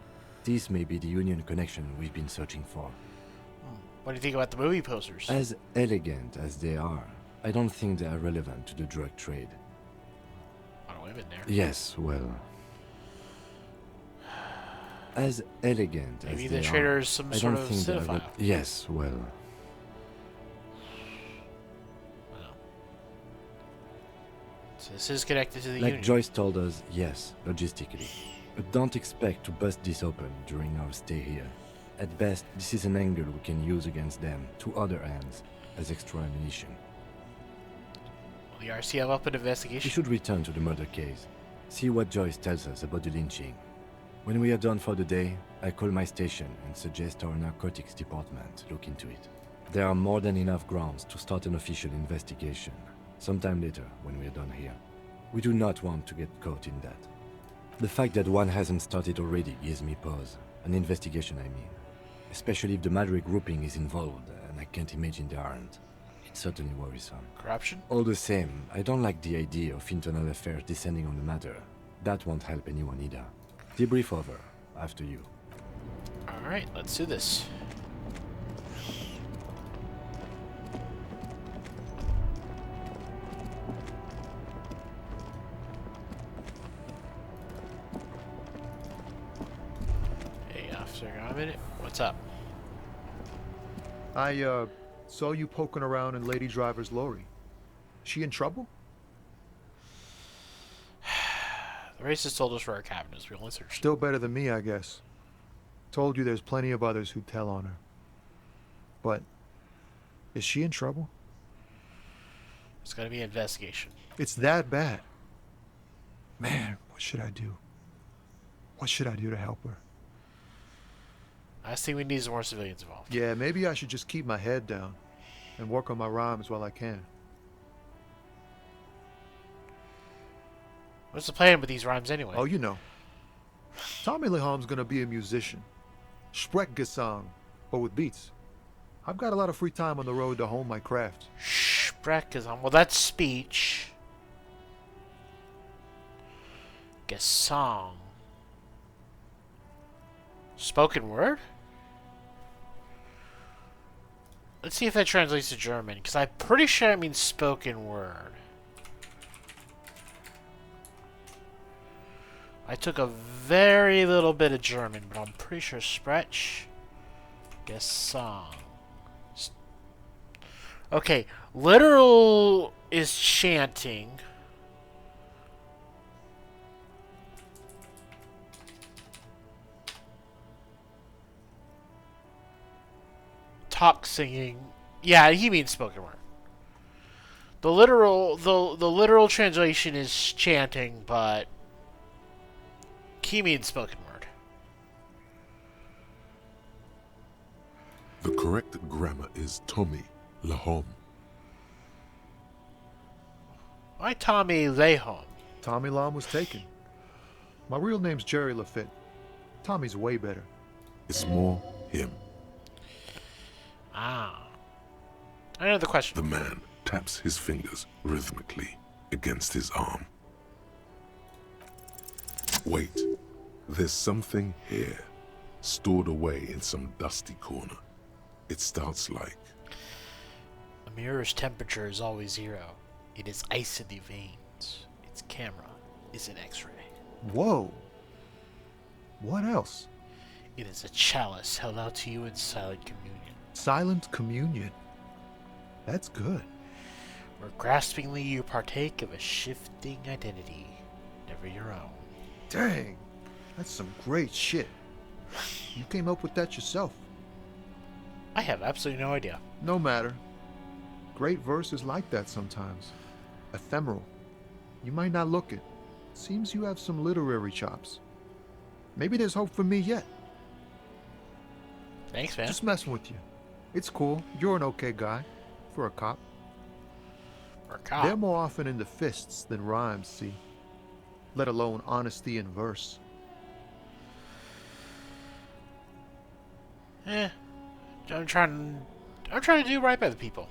This may be the Union connection we've been searching for. What do you think about the movie posters? As elegant as they are, I don't think they are relevant to the drug trade. A lot of women there. Yes, well... As elegant Maybe as the they trader are, is some I sort don't of think they are... cinephile. Yes, well... Well. So this is connected to the Like Union. Joyce told us, yes, logistically. But don't expect to bust this open during our stay here. At best, this is an angle we can use against them, to other ends, as extra ammunition. Will the RCM up an We investigation? should return to the murder case, see what Joyce tells us about the lynching. When we are done for the day, I call my station and suggest our narcotics department look into it. There are more than enough grounds to start an official investigation, sometime later when we are done here. We do not want to get caught in that. The fact that one hasn't started already gives me pause. An investigation, I mean. Especially if the Madrid grouping is involved, and I can't imagine they aren't. It's certainly worrisome. Corruption? All the same, I don't like the idea of internal affairs descending on the matter. That won't help anyone either. Debrief over. After you. Alright, let's do this. Hey, Officer Gromit, what's up? I saw you poking around in Lady Driver's lorry. She in trouble? The racist told us where our cabin is. We only searched. Still better than me, I guess. Told you there's plenty of others who'd tell on her. But is she in trouble? It's gotta be an investigation. It's that bad. Man, what should I do? What should I do to help her? Last thing we need is more civilians involved. Yeah, maybe I should just keep my head down and work on my rhymes while I can. What's the plan with these rhymes anyway? Oh, you know. Tommy Leham's gonna be a musician. Sprechgesang, but with beats. I've got a lot of free time on the road to hone my craft. Sprech is on. Well, that's speech. Gesang. Spoken word? Let's see if that translates to German, because I'm pretty sure it means spoken word. I took a very little bit of German, but I'm pretty sure Sprech Gesang. Okay, literal is chanting. Talk singing. Yeah, he means spoken word. The literal translation is chanting, but he means spoken word. The correct grammar is Tommy Lahom. Why Tommy Lahom? Tommy Lom was taken. My real name's Jerry Lafitte. Tommy's way better. It's more him. Ah. Another question. The man taps his fingers rhythmically against his arm. Wait, there's something here, stored away in some dusty corner. It starts like... A mirror's temperature is always 0. It is ice in the veins. Its camera is an X-ray. Whoa. What else? It is a chalice held out to you in silent communion. Silent communion. That's good. Where graspingly you partake of a shifting identity, never your own. Dang, that's some great shit. You came up with that yourself. I have absolutely no idea. No matter. Great verse is like that sometimes. Ephemeral. You might not look it. Seems you have some literary chops. Maybe there's hope for me yet. Thanks, man. Just messing with you. It's cool. You're an okay guy. For a cop. For a cop. They're more often into fists than rhymes, see? Let alone honesty in verse. I'm trying to do right by the people.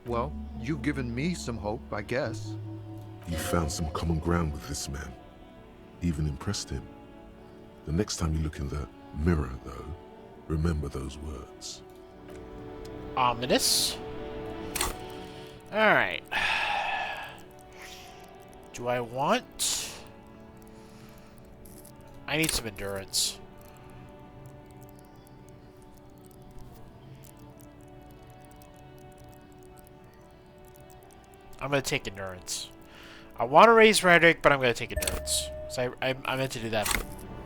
Well, you've given me some hope, I guess. You found some common ground with this man. Even impressed him. The next time you look in the mirror, though, remember those words. Ominous. Alright. Do I want... I need some endurance. I'm going to take endurance. I want to raise rhetoric, but I'm going to take endurance. So I meant to do that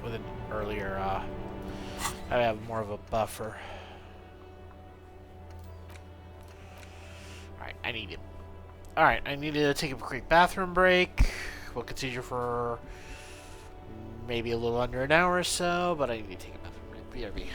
with an earlier... I have more of a buffer. Alright, I need it. Alright, I need to take a quick bathroom break. We'll continue for maybe a little under an hour or so, but I need to take a bathroom break. BRB.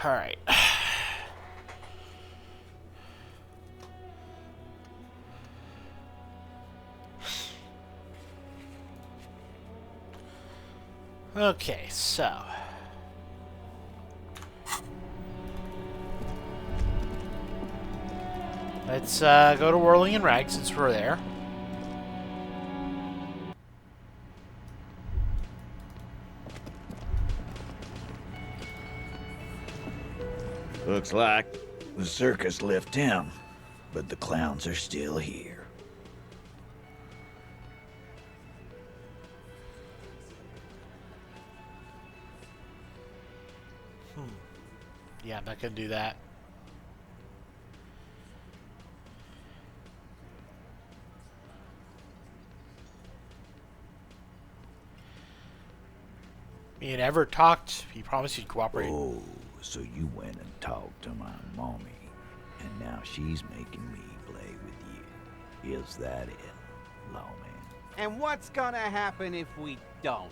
Alright. Okay, so... let's go to Whirling and Rag since we're there. Looks like the circus left town, but the clowns are still here. Yeah, I'm not gonna do that. Me and Everett talked. He promised he'd cooperate. Oh, so you went and talked to my mommy, and now she's making me play with you. Is that it, lawman? And what's gonna happen if we don't?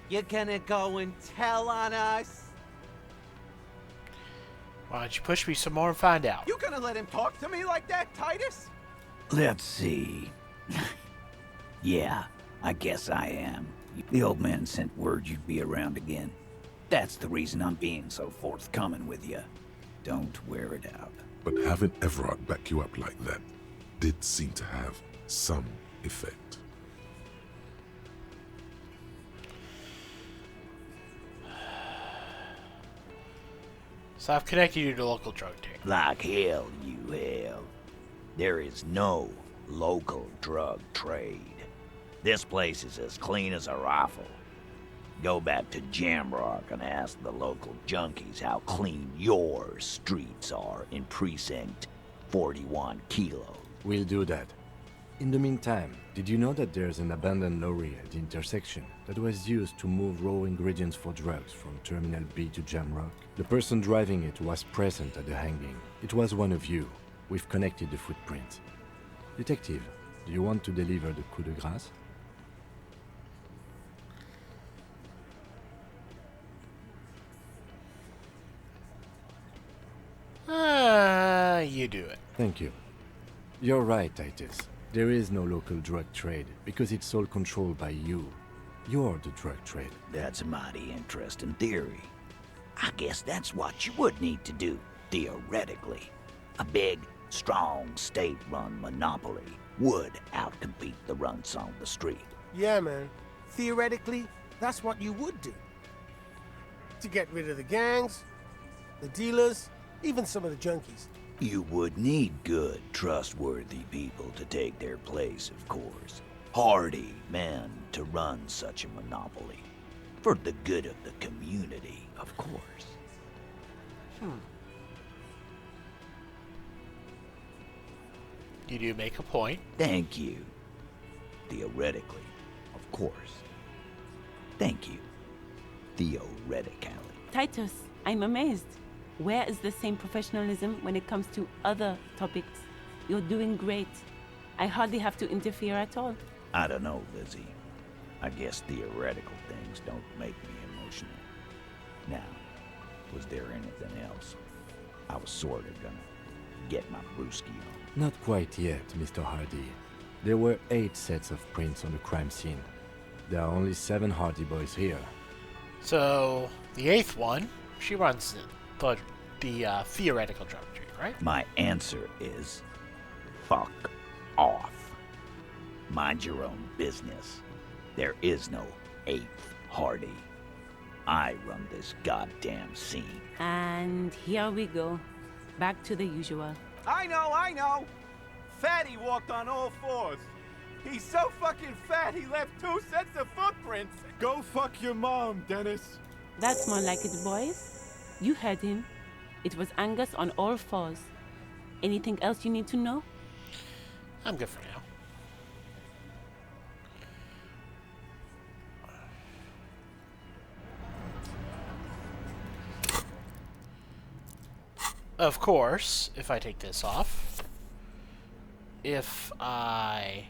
You gonna go and tell on us? Why don't you push me some more and find out? You gonna let him talk to me like that, Titus? Let's see. Yeah, I guess I am. The old man sent word you'd be around again. That's the reason I'm being so forthcoming with you. Don't wear it out. But having Everard back you up like that did seem to have some effect. So I've connected you to the local drug dealer. Like hell, you have. There is no local drug trade. This place is as clean as a rifle. Go back to Jamrock and ask the local junkies how clean your streets are in Precinct 41 Kilo. We'll do that. In the meantime, did you know that there's an abandoned lorry at the intersection that was used to move raw ingredients for drugs from Terminal B to Jamrock? The person driving it was present at the hanging. It was one of you. We've connected the footprint. Detective, do you want to deliver the coup de grâce? You do it. Thank you. You're right, Titus. There is no local drug trade because it's all controlled by you. You're the drug trade. That's a mighty interesting theory. I guess that's what you would need to do, theoretically. A big, strong, state-run monopoly would outcompete the runts on the street. Yeah, man. Theoretically, that's what you would do. To get rid of the gangs, the dealers, even some of the junkies. You would need good, trustworthy people to take their place, of course. Hardy men to run such a monopoly. For the good of the community, of course. You do make a point. Thank you. Theoretically, of course. Thank you. Theoretically. Titus, I'm amazed. Where is the same professionalism when it comes to other topics? You're doing great. I hardly have to interfere at all. I don't know, Lizzie. I guess theoretical things don't make me emotional. Now, was there anything else? I was sort of gonna get my brewski on. Not quite yet, Mr. Hardy. There were 8 sets of prints on the crime scene. There are only 7 Hardy boys here. So, the 8th one, she runs the theoretical drug trade, right? My answer is fuck off. Mind your own business. There is no 8th Hardy. I run this goddamn scene. And here we go. Back to the usual. I know! Fatty walked on all 4s. He's so fucking fat he left 2 sets of footprints. Go fuck your mom, Dennis. That's more like it, boys. You heard him. It was Angus on all 4s. Anything else you need to know? I'm good for now. Of course, if I take this off, if I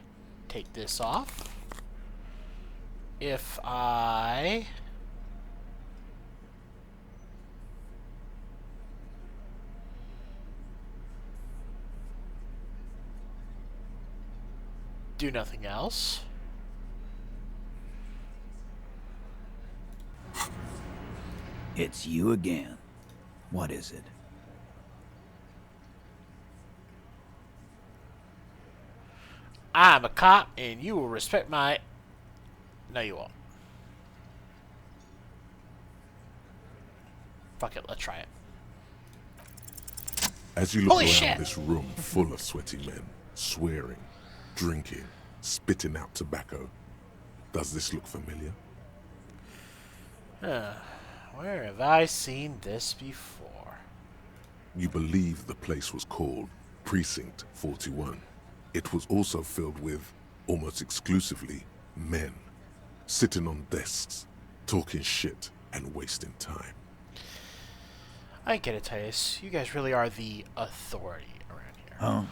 do nothing else. It's you again. What is it? I'm a cop, and you will respect my... No, you won't. Fuck it, let's try it. As you look Holy around shit. this room full of sweaty men, swearing, drinking, spitting out tobacco, does this look familiar? Where have I seen this before? You believe the place was called Precinct 41. It was also filled with, almost exclusively, men, sitting on desks, talking shit and wasting time. I get it, Titus. You guys really are the authority around here. Huh?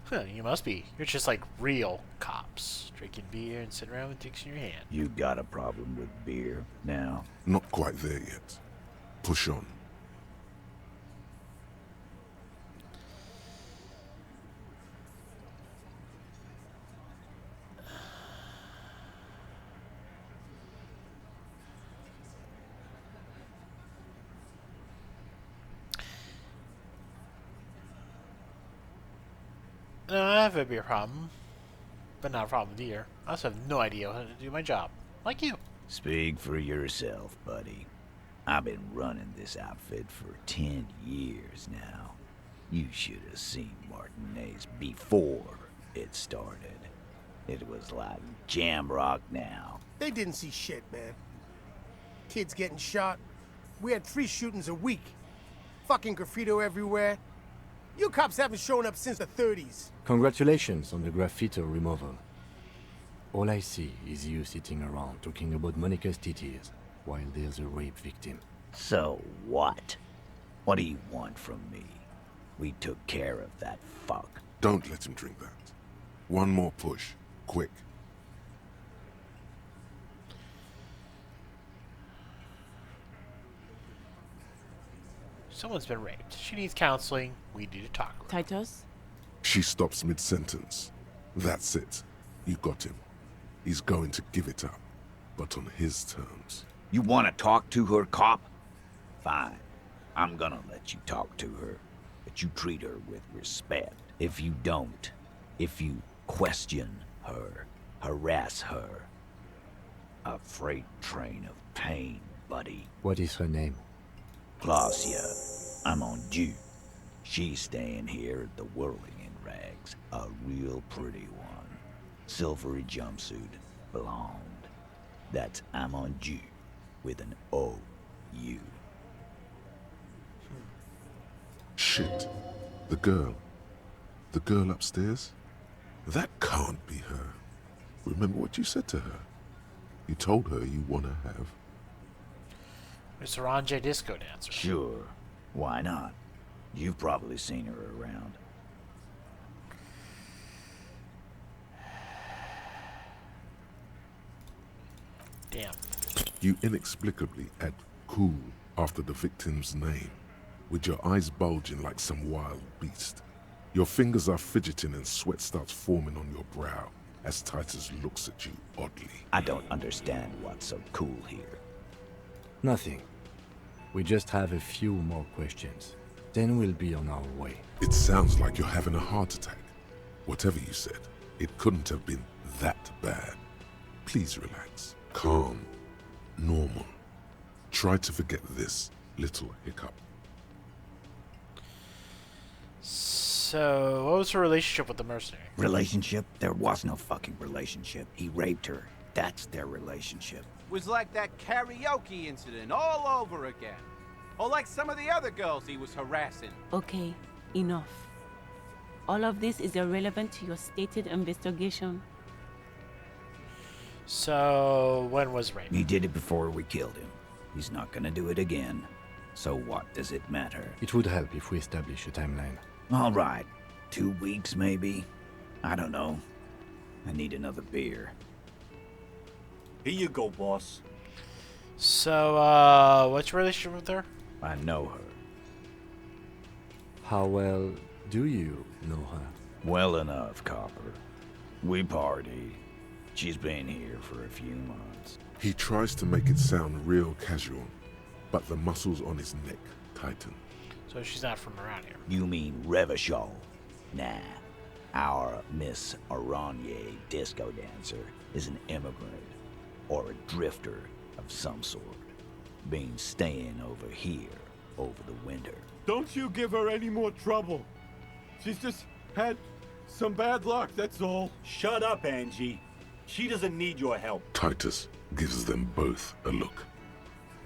Huh, you must be. You're just like real cops. Drinking beer and sitting around with dicks in your hand. You got a problem with beer now? Not quite there yet. Push on. No, I have a beer problem. But not a problem with beer. I also have no idea how to do my job. Like you. Speak for yourself, buddy. I've been running this outfit for 10 years now. You should have seen Martinez before it started. It was like Jamrock now. They didn't see shit, man. Kids getting shot. We had 3 shootings a week. Fucking graffito everywhere. You cops haven't shown up since the 30s. Congratulations on the graffito removal. All I see is you sitting around talking about Monica's titties while there's a rape victim. So what? What do you want from me? We took care of that fuck. Don't let him drink that. One more push. Quick. Someone's been raped. She needs counseling. We need to talk to her. Titus? She stops mid-sentence. That's it. You got him. He's going to give it up, but on his terms. You want to talk to her, cop? Fine. I'm gonna let you talk to her, but you treat her with respect. If you don't, if you question her, harass her, a freight train of pain, buddy. What is her name? Claudia, I'm on due. She's staying here at the Whirling in Rags, a real pretty one. Silvery jumpsuit, blonde. That's I'm on due, with an O-U. Shit. The girl. The girl upstairs? That can't be her. Remember what you said to her? You told her you want to have. It's a J disco dancer. Sure. Why not? You've probably seen her around. Damn. You inexplicably add cool after the victim's name, with your eyes bulging like some wild beast. Your fingers are fidgeting and sweat starts forming on your brow as Titus looks at you oddly. I don't understand what's so cool here. Nothing. We just have a few more questions. Then we'll be on our way. It sounds like you're having a heart attack. Whatever you said, it couldn't have been that bad. Please relax. Calm. Normal. Try to forget this little hiccup. So, what was her relationship with the mercenary? Relationship? There was no fucking relationship. He raped her. That's their relationship. Was like that karaoke incident all over again. Or like some of the other girls he was harassing. Okay, enough. All of this is irrelevant to your stated investigation. So, when was rape? He did it before we killed him. He's not gonna do it again. So what does it matter? It would help if we establish a timeline. All right. 2 weeks, maybe? I don't know. I need another beer. Here you go, boss. So, what's your relationship with her? I know her. How well do you know her? Well enough, Copper. We party. She's been here for a few months. He tries to make it sound real casual, but the muscles on his neck tighten. So she's not from around here. You mean Revachol? Nah. Our Miss Aranye disco dancer is an immigrant or a drifter of some sort. Been staying over here over the winter. Don't you give her any more trouble. She's just had some bad luck, that's all. Shut up, Angie. She doesn't need your help. Titus gives them both a look.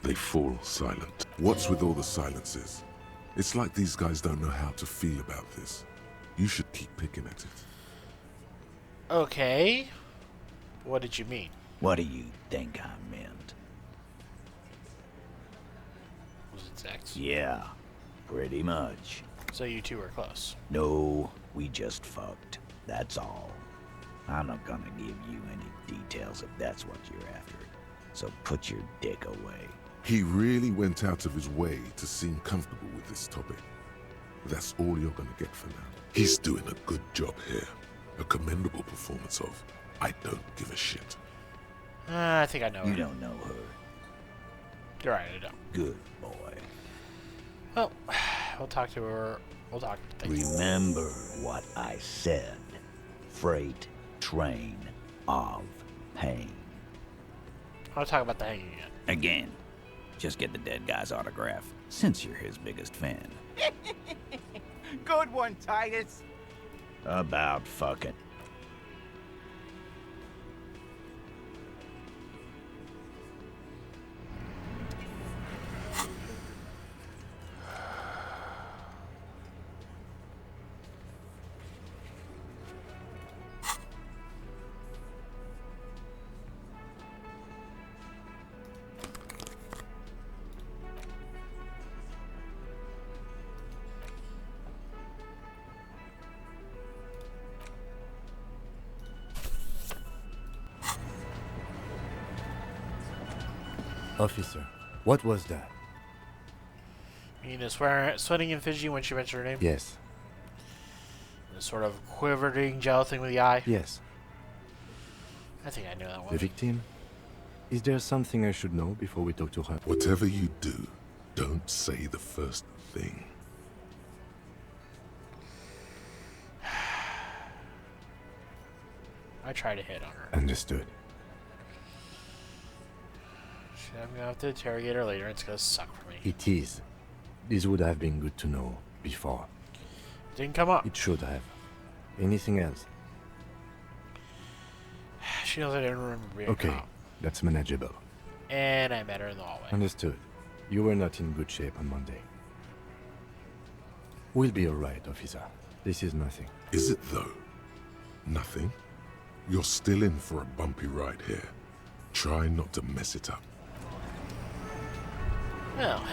They fall silent. What's with all the silences? It's like these guys don't know how to feel about this. You should keep picking at it. Okay. What did you mean? What do you think I meant? Was it sex? Yeah, pretty much. So you two were close. No, we just fucked. That's all. I'm not gonna give you any details if that's what you're after. So put your dick away. He really went out of his way to seem comfortable with this topic. That's all you're gonna get for now. He's doing a good job here. A commendable performance of I don't give a shit. I think I know her. You don't know her. You're right, I don't. Good boy. Well, we'll talk to her. We'll talk to her. Remember what I said. Freight train of pain. I'll talk about the hanging again. Again. Just get the dead guy's autograph, since you're his biggest fan. Good one, Titus. About fucking. Officer, what was that? You mean sweating and fidgeting when she mentioned her name? Yes. The sort of quivering gel thing with the eye? Yes. I think I know that one. The victim? Is there something I should know before we talk to her? Whatever you do, don't say the first thing. I try to hit on her. Understood. I'm gonna have to interrogate her later. It's gonna suck for me. It is. This would have been good to know before. Didn't come up. It should have. Anything else? She knows I didn't remember being Okay, a cop. that's manageable. And I met her in the hallway. Understood. You were not in good shape on Monday. We'll be alright, officer. This is nothing. Is it though? Nothing? You're still in for a bumpy ride here. Try not to mess it up. Well,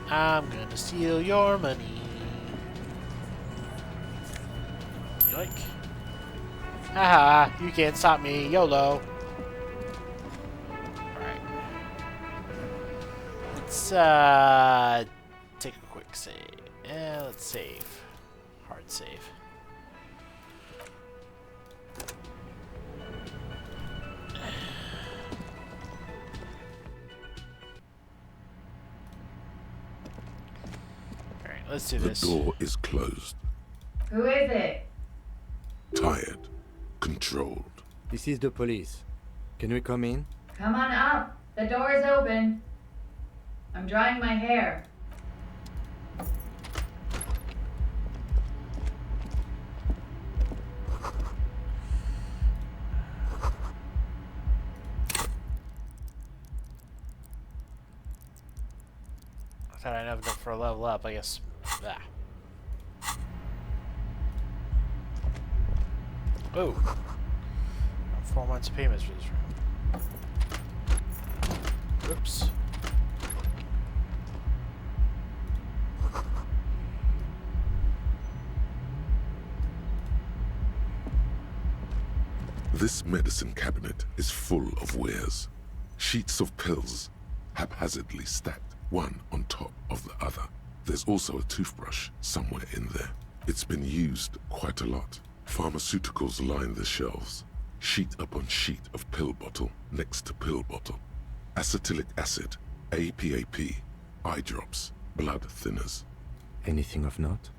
I'm gonna steal your money. Yoink. Haha, you can't stop me, YOLO. Alright. Let's, take a quick save. Let's save. Hard save. Let's do this. The door is closed. Who is it? Tired. Controlled. This is the police. Can we come in? Come on up. The door is open. I'm drying my hair. I thought I'd have enough for a level up, I guess. Ah. Oh. 4 months of payments for this room. Oops. This medicine cabinet is full of wares. Sheets of pills, haphazardly stacked, one on top of the other. There's also a toothbrush somewhere in there. It's been used quite a lot. Pharmaceuticals line the shelves, sheet upon sheet of pill bottle next to pill bottle. Acetylic acid, APAP, eye drops, blood thinners. Anything of note?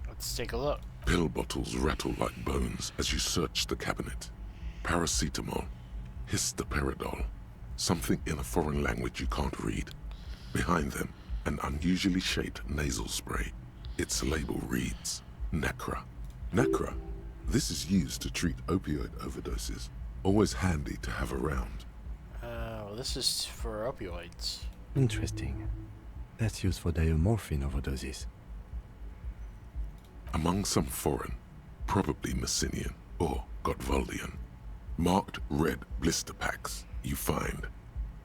Let's take a look. Pill bottles rattle like bones as you search the cabinet. Paracetamol, histoperidol, something in a foreign language you can't read. Behind them, an unusually shaped nasal spray. Its label reads, Nacra. Nacra. This is used to treat opioid overdoses. Always handy to have around. Well, this is for opioids. Interesting. That's used for diamorphine overdoses. Among some foreign, probably Messinian or Gotwaldian, marked red blister packs you find.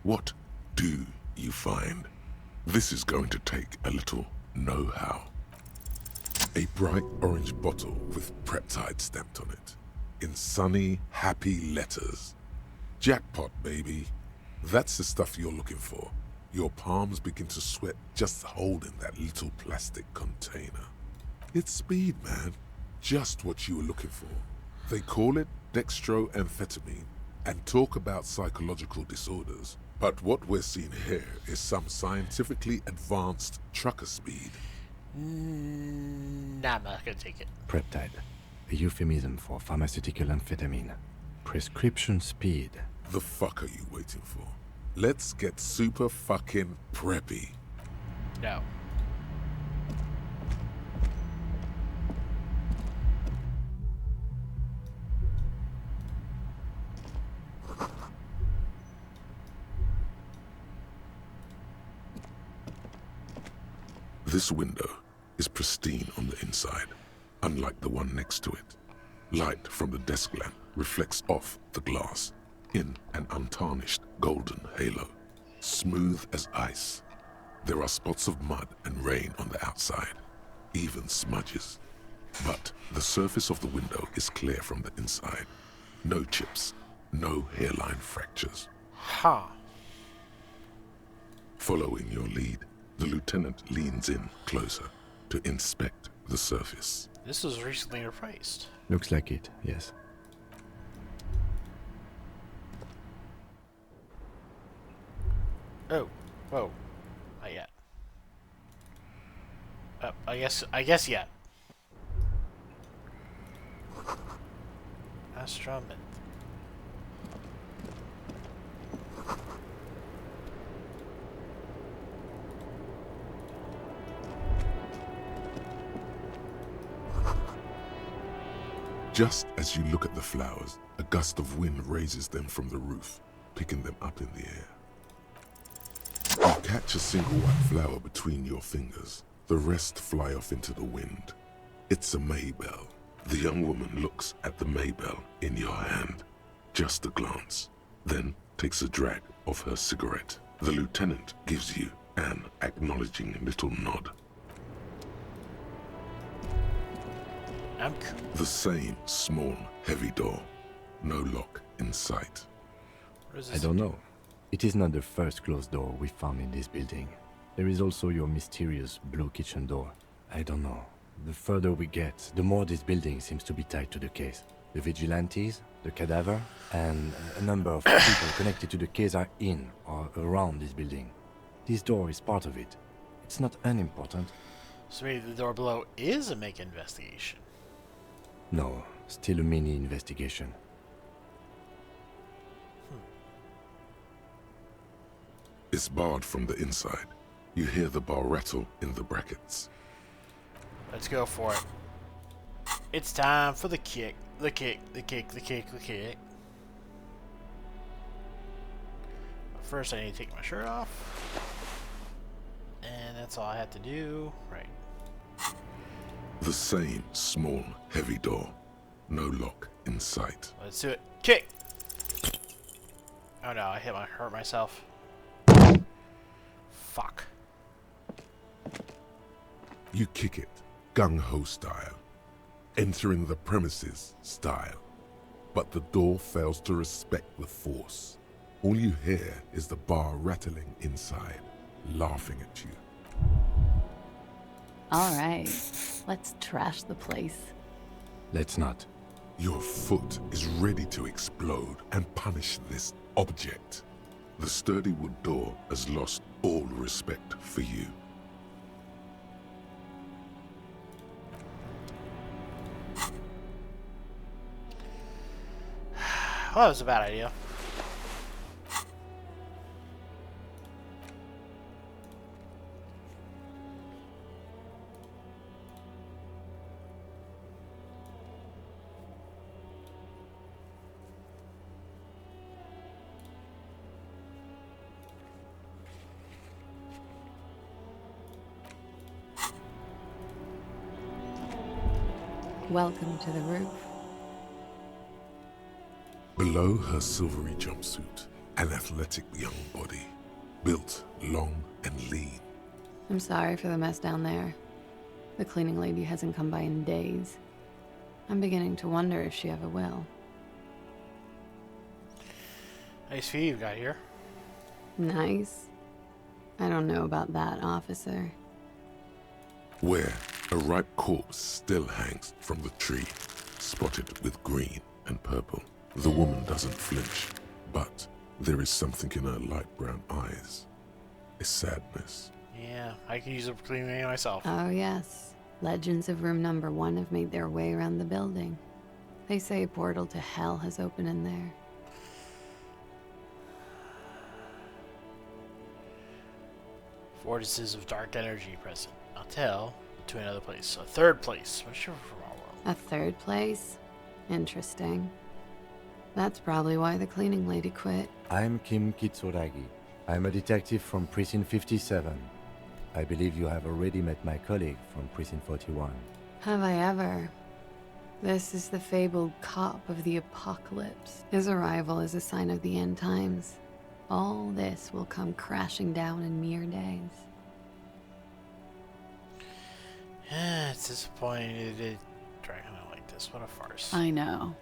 What do you find? This is going to take a little know-how. A bright orange bottle with Preptide stamped on it, in sunny, happy letters. Jackpot, baby. That's the stuff you're looking for. Your palms begin to sweat just holding that little plastic container. It's speed, man. Just what you were looking for. They call it dextroamphetamine and talk about psychological disorders. But what we're seeing here is some scientifically advanced trucker speed. Nah, I'm not gonna take it. Preptide, a euphemism for pharmaceutical amphetamine. Prescription speed. The fuck are you waiting for? Let's get super fucking preppy. No. This window is pristine on the inside, unlike the one next to it. Light from the desk lamp reflects off the glass in an untarnished golden halo, smooth as ice. There are spots of mud and rain on the outside, even smudges. But the surface of the window is clear from the inside. No chips, no hairline fractures. Huh. Following your lead, the lieutenant leans in closer to inspect the surface. This was recently replaced. Looks like it, yes. Oh, whoa. Not yet. I guess yet. Astromet. Just as you look at the flowers, a gust of wind raises them from the roof, picking them up in the air. You catch a single white flower between your fingers. The rest fly off into the wind. It's a Maybell. The young woman looks at the Maybell in your hand. Just a glance, then takes a drag of her cigarette. The lieutenant gives you an acknowledging little nod. I'm cool. The same small, heavy door. No lock in sight. I don't know. It is not the first closed door we found in this building. There is also your mysterious blue kitchen door. I don't know. The further we get, the more this building seems to be tied to the case. The vigilantes, the cadaver, and a number of people connected to the case are in or around this building. This door is part of it. It's not unimportant. So maybe the door below is a make investigation. No, still a mini investigation. It's barred from the inside. You hear the bar rattle in the brackets. Let's go for it. It's time for the kick. The kick, the kick, the kick, the kick. But first I need to take my shirt off. And that's all I have to do. Right. The same small, heavy door. No lock in sight. Let's do it. Kick! Oh no, I hurt myself. Fuck. You kick it, gung-ho style. Entering the premises style. But the door fails to respect the force. All you hear is the bar rattling inside, laughing at you. All right. Let's trash the place. Let's not. Your foot is ready to explode and punish this object. The sturdy wood door has lost all respect for you. Well, that was a bad idea. Welcome to the roof. Below her silvery jumpsuit, an athletic young body, built long and lean. I'm sorry for the mess down there. The cleaning lady hasn't come by in days. I'm beginning to wonder if she ever will. Nice view you got here. Nice? I don't know about that, officer. Where a ripe corpse still hangs from the tree, spotted with green and purple. The woman doesn't flinch, but there is something in her light brown eyes. A sadness. Yeah, I can use a cleaning myself. Oh yes. Legends of room number 1 have made their way around the building. They say a portal to hell has opened in there. Vortices of dark energy present. Not to hell, but to another place. A third place. What's your world? A third place? Interesting. That's probably why the cleaning lady quit. I'm Kim Kitsuragi. I'm a detective from Precinct 57. I believe you have already met my colleague from Precinct 41. Have I ever? This is the fabled cop of the apocalypse. His arrival is a sign of the end times. All this will come crashing down in mere days. It's disappointed. Dracula like this. What a farce. I know.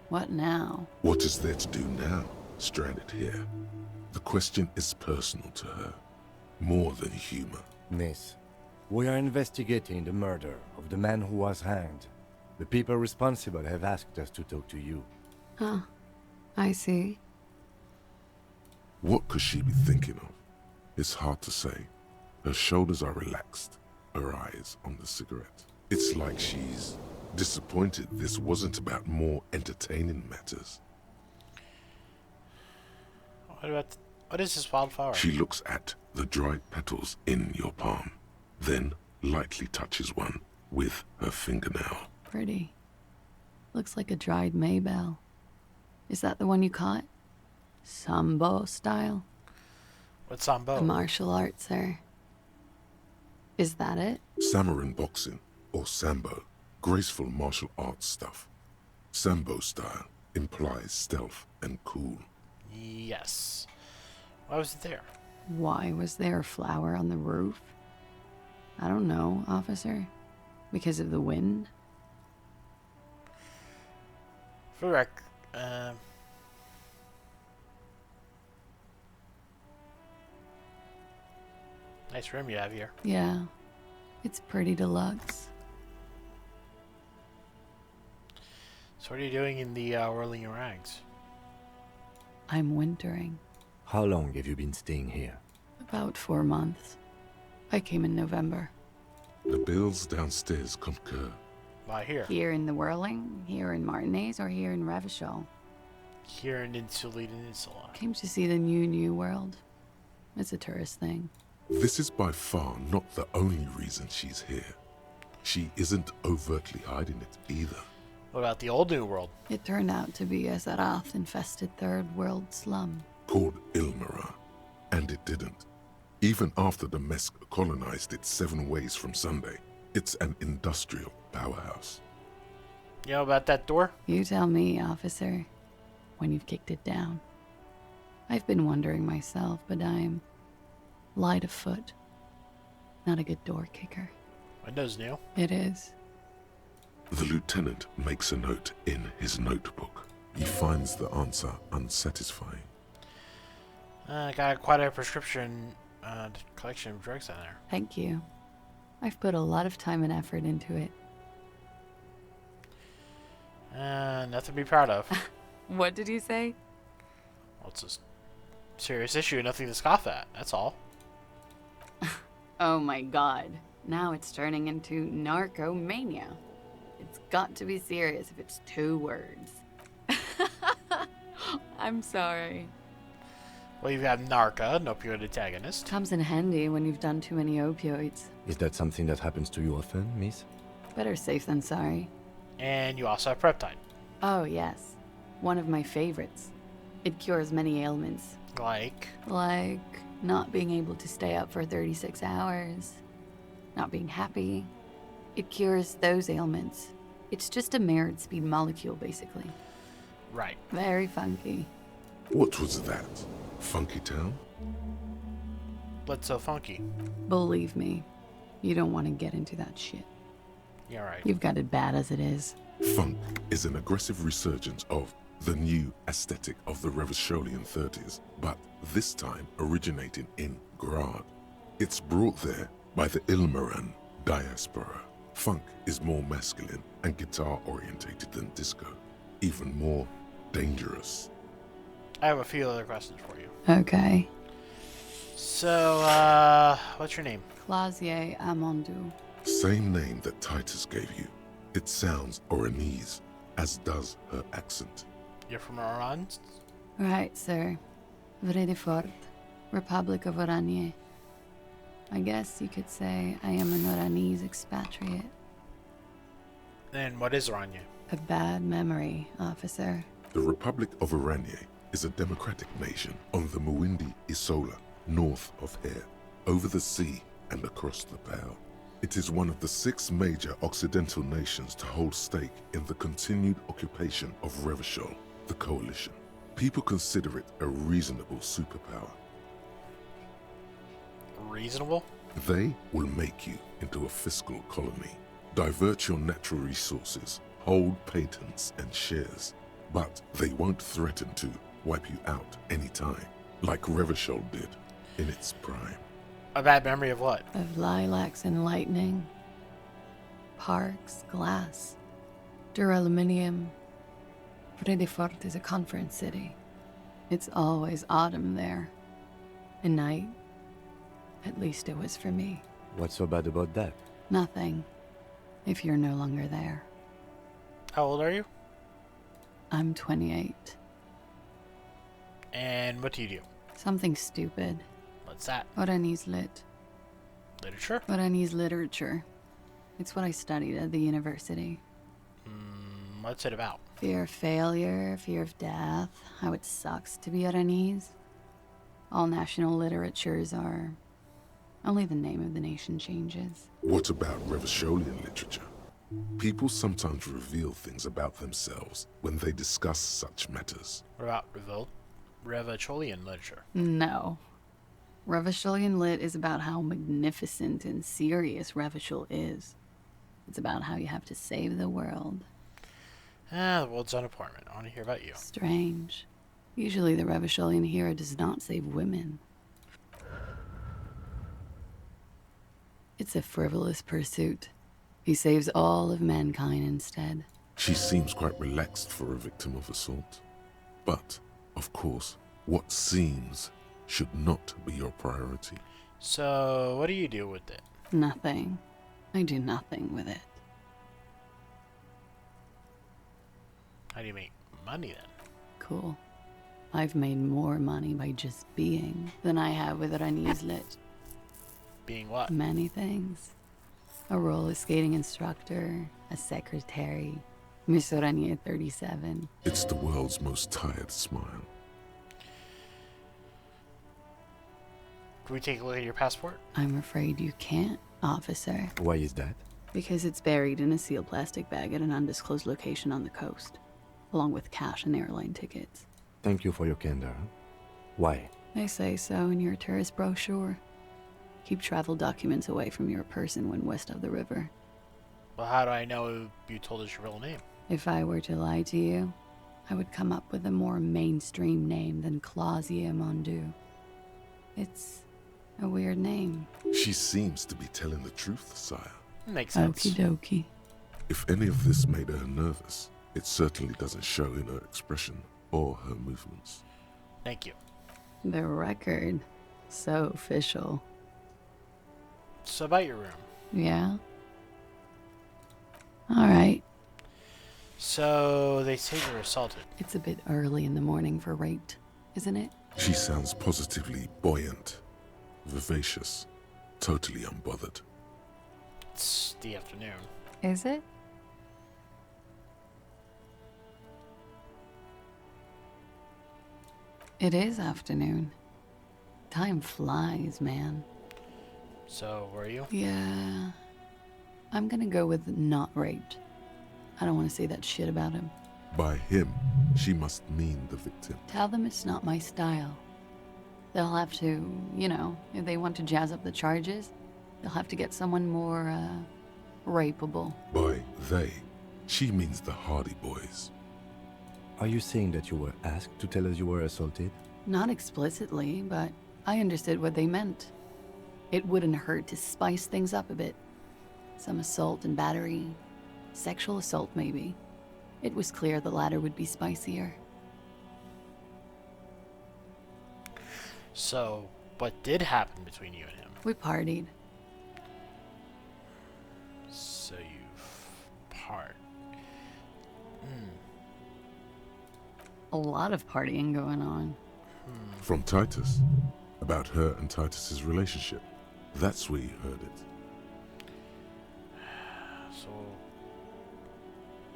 What now? What is there to do now, stranded here? The question is personal to her, more than humor. Miss, we are investigating the murder of the man who was hanged. The people responsible have asked us to talk to you. Huh. I see. What could she be thinking of? It's hard to say. Her shoulders are relaxed, her eyes on the cigarette. It's like she's disappointed this wasn't about more entertaining matters. What is this wildflower? She looks at the dried petals in your palm, then lightly touches one with her fingernail. Pretty. Looks like a dried maybell. Is that the one you caught? Sambo style? What's Sambo? The martial arts, sir. Is that it? Samurai boxing, or Sambo, graceful martial arts stuff. Sambo style implies stealth and cool. Yes. Why was it there? Why was there a flower on the roof? I don't know, officer. Because of the wind? For rec, nice room you have here. Yeah. It's pretty deluxe. So what are you doing in the whirling rags? I'm wintering. How long have you been staying here? About 4 months. I came in November. The bills downstairs concur. Why here? Here in the Whirling, here in Martinez, or here in Revachol? Here in Insulated Insula. Came to see the new world. It's a tourist thing. This is by far not the only reason she's here. She isn't overtly hiding it either. What about the old New World? It turned out to be a Zarath-infested third world slum. Called Ilmara. And it didn't. Even after the Mesk colonized it 7 ways from Sunday, it's an industrial powerhouse. You know about that door? You tell me, officer, when you've kicked it down. I've been wondering myself, but I'm light of foot. Not a good door kicker. Windows new. It is. The lieutenant makes a note in his notebook. He finds the answer unsatisfying. Got quite a prescription collection of drugs in there. Thank you. I've put a lot of time and effort into it. Nothing to be proud of. What did you say? Well, it's a serious issue, nothing to scoff at, that's all. Oh my god. Now it's turning into narcomania. It's got to be serious if it's 2 words. I'm sorry. Well, you've got Narca, an opioid antagonist. Comes in handy when you've done too many opioids. Is that something that happens to you often, miss? Better safe than sorry. And you also have Preptide. Oh, yes. One of my favorites. It cures many ailments. Like Not being able to stay up for 36 hours. Not being happy. It cures those ailments. It's just a mirrored speed molecule, basically. Right. Very funky. What was that? Funky Town? What's so funky? Believe me, you don't want to get into that shit. Yeah, right. You've got it bad as it is. Funk is an aggressive resurgence of the new aesthetic of the Revacholian 30s, but this time originating in Grad. It's brought there by the Ilmaran diaspora. Funk is more masculine and guitar-orientated than disco, even more dangerous. I have a few other questions for you. Okay. So, what's your name? Clausier Amandou. Same name that Titus gave you. It sounds Oranese, as does her accent. You're from Oran? Right, sir. Vredefort, Republic of Oranje. I guess you could say I am an Oranese expatriate. And what is Oranje? A bad memory, officer. The Republic of Oranje is a democratic nation on the Muindi Isola, north of here, over the sea and across the Pale. It is one of the 6 major Occidental nations to hold stake in the continued occupation of Revachol, the coalition. People consider it a reasonable superpower. Reasonable? They will make you into a fiscal colony, divert your natural resources, hold patents and shares, but they won't threaten to wipe you out anytime, like Revachol did in its prime. A bad memory of what? Of lilacs and lightning. Parks, glass, duraluminum. Vredefort is a conference city. It's always autumn there. And night. At least it was for me. What's so bad about that? Nothing. If you're no longer there. How old are you? I'm 28. And what do you do? Something stupid. What's that? Oranese lit. Literature? Oranese literature. It's what I studied at the university. What's it about? Fear of failure, fear of death, how it sucks to be Oranese. All national literatures are... Only the name of the nation changes. What about Revacholian literature? People sometimes reveal things about themselves when they discuss such matters. What about Revacholian literature? No. Revacholian lit is about how magnificent and serious Revachol is. It's about how you have to save the world. The world's unemployment. I want to hear about you. Strange. Usually the Revacholian hero does not save women. It's a frivolous pursuit. He saves all of mankind instead. She seems quite relaxed for a victim of assault. But, of course, what seems should not be your priority. So, what do you do with it? Nothing. I do nothing with it. How do you make money then? Cool. I've made more money by just being than I have with Oranese lit. Being what? Many things. A roller skating instructor, a secretary, Miss Oranje 37. It's the world's most tired smile. Can we take a look at your passport? I'm afraid you can't, officer. Why is that? Because it's buried in a sealed plastic bag at an undisclosed location on the coast, along with cash and airline tickets. Thank you for your candor. Why? They say so in your tourist brochure. Keep travel documents away from your person when west of the river. Well, how do I know you told us your real name? If I were to lie to you, I would come up with a more mainstream name than Clausier Mondu. It's A weird name. She seems to be telling the truth, sire. Makes sense. Okie dokie. If any of this made her nervous, it certainly doesn't show in her expression or her movements. Thank you. The record. So official. So about your room. Yeah? Alright. So they say you were assaulted. It's a bit early in the morning for rape, isn't it? She sounds positively buoyant, vivacious, totally unbothered. It's the afternoon. Is it? It is afternoon. Time flies, man. So, were you? Yeah. I'm gonna go with not raped. I don't want to say that shit about him. By him, she must mean the victim. Tell them it's not my style. They'll have to, you know, if they want to jazz up the charges, they'll have to get someone more, rapeable. By they, she means the Hardy Boys. Are you saying that you were asked to tell us you were assaulted? Not explicitly, but I understood what they meant. It wouldn't hurt to spice things up a bit. Some assault and battery. Sexual assault, maybe. It was clear the latter would be spicier. So, what did happen between you and him? We partied. So you've part. A lot of partying going on. From Titus. About her and Titus's relationship. That's where you heard it. So,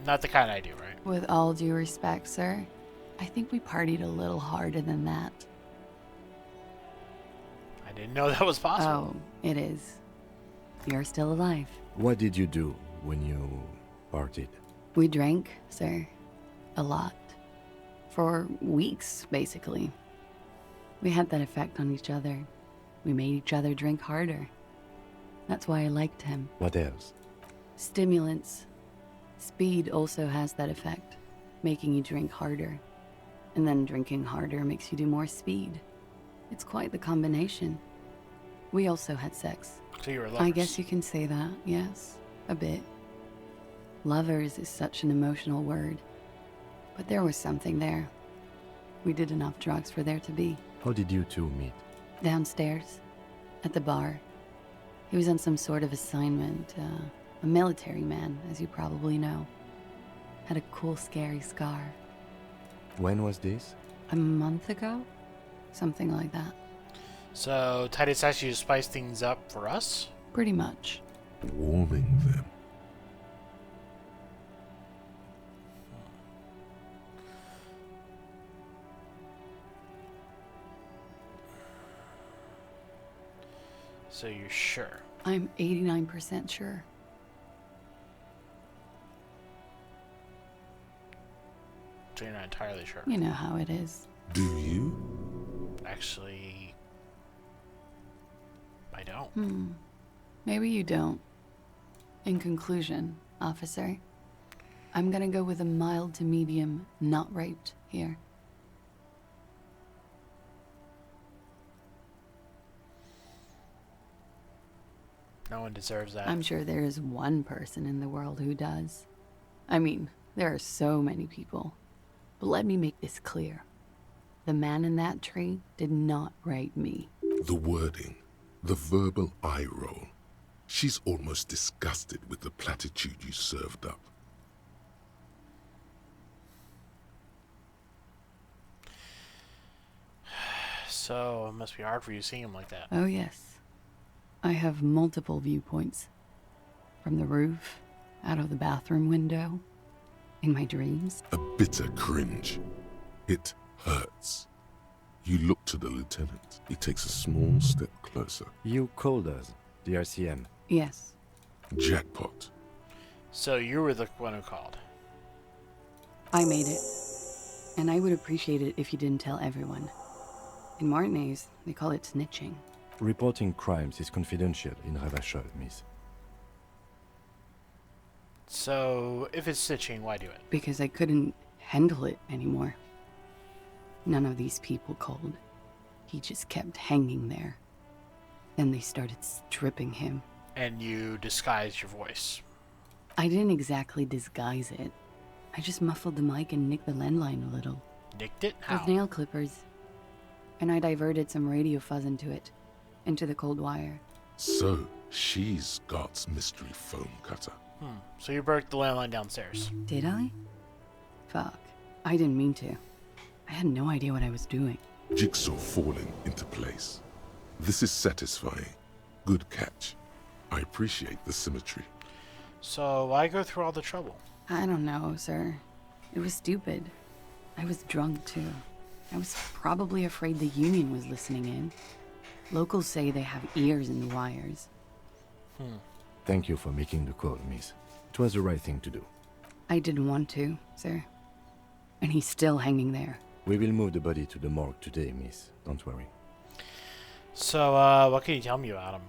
not the kind I do, right? With all due respect, sir, I think we partied a little harder than that. I didn't know that was possible. Oh, it is. You're still alive. What did you do when you partied? We drank, sir. A lot. For weeks, basically. We had that effect on each other. We made each other drink harder. That's why I liked him. What else? Stimulants. Speed also has that effect, making you drink harder. And then drinking harder makes you do more speed. It's quite the combination. We also had sex. So you were lovers. I guess you can say that, yes. A bit. Lovers is such an emotional word. But there was something there. We did enough drugs for there to be. How did you two meet? Downstairs. At the bar. He was on some sort of assignment. A military man, as you probably know. Had a cool, scary scar. When was this? A month ago? Something like that. So, Titus asked you to spice things up for us? Pretty much. Warming them. So you're sure? I'm 89% sure. So you're not entirely sure? You know how it is. Do you? Actually, I don't. Maybe you don't. In conclusion, officer, I'm gonna go with a mild to medium not raped here. No one deserves that. I'm sure there is one person in the world who does. I mean, there are so many people. But let me make this clear. The man in that tree did not rape me. The wording, the verbal eye roll. She's almost disgusted with the platitude you served up. So, it must be hard for you seeing him like that. Oh yes. I have multiple viewpoints. From the roof, out of the bathroom window, in my dreams. A bitter cringe. It hurts. You look to the lieutenant. He takes a small step closer. You called us, the RCM. Yes. Jackpot. So you were the one who called? I made it. And I would appreciate it if you didn't tell everyone. In Martinez, they call it snitching. Reporting crimes is confidential in Ravachol, miss. So, if it's snitching, why do it? Because I couldn't handle it anymore. None of these people called. He just kept hanging there. Then they started stripping him. And you disguised your voice. I didn't exactly disguise it. I just muffled the mic and nicked the landline a little. Nicked it? With How? nail clippers. And I diverted some radio fuzz into the cold wire. So, she's Gart's mystery foam cutter. So you broke the landline downstairs. Did I? Fuck. I didn't mean to. I had no idea what I was doing. Jigsaw falling into place. This is satisfying. Good catch. I appreciate the symmetry. So why go through all the trouble? I don't know, sir. It was stupid. I was drunk, too. I was probably afraid the Union was listening in. Locals say they have ears in the wires. Thank you for making the call, miss. It was the right thing to do. I didn't want to, sir. And he's still hanging there. We will move the body to the morgue today, miss. Don't worry. So, what can you tell me about him?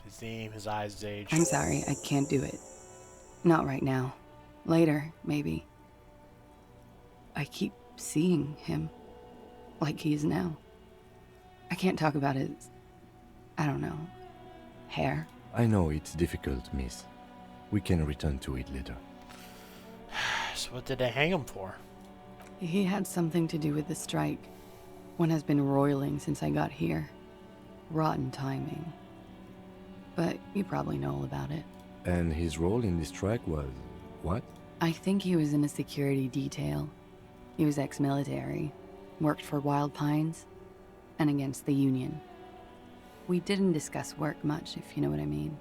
His name, his eyes, his age? I'm sorry, I can't do it. Not right now. Later, maybe. I keep seeing him. Like he is now. I can't talk about his... I don't know. Hair. I know it's difficult, miss. We can return to it later. So what did they hang him for? He had something to do with the strike. One has been roiling since I got here. Rotten timing. But you probably know all about it. And his role in this strike was... what? I think he was in a security detail. He was ex-military. Worked for Wild Pines. And against the Union. We didn't discuss work much, if you know what I mean.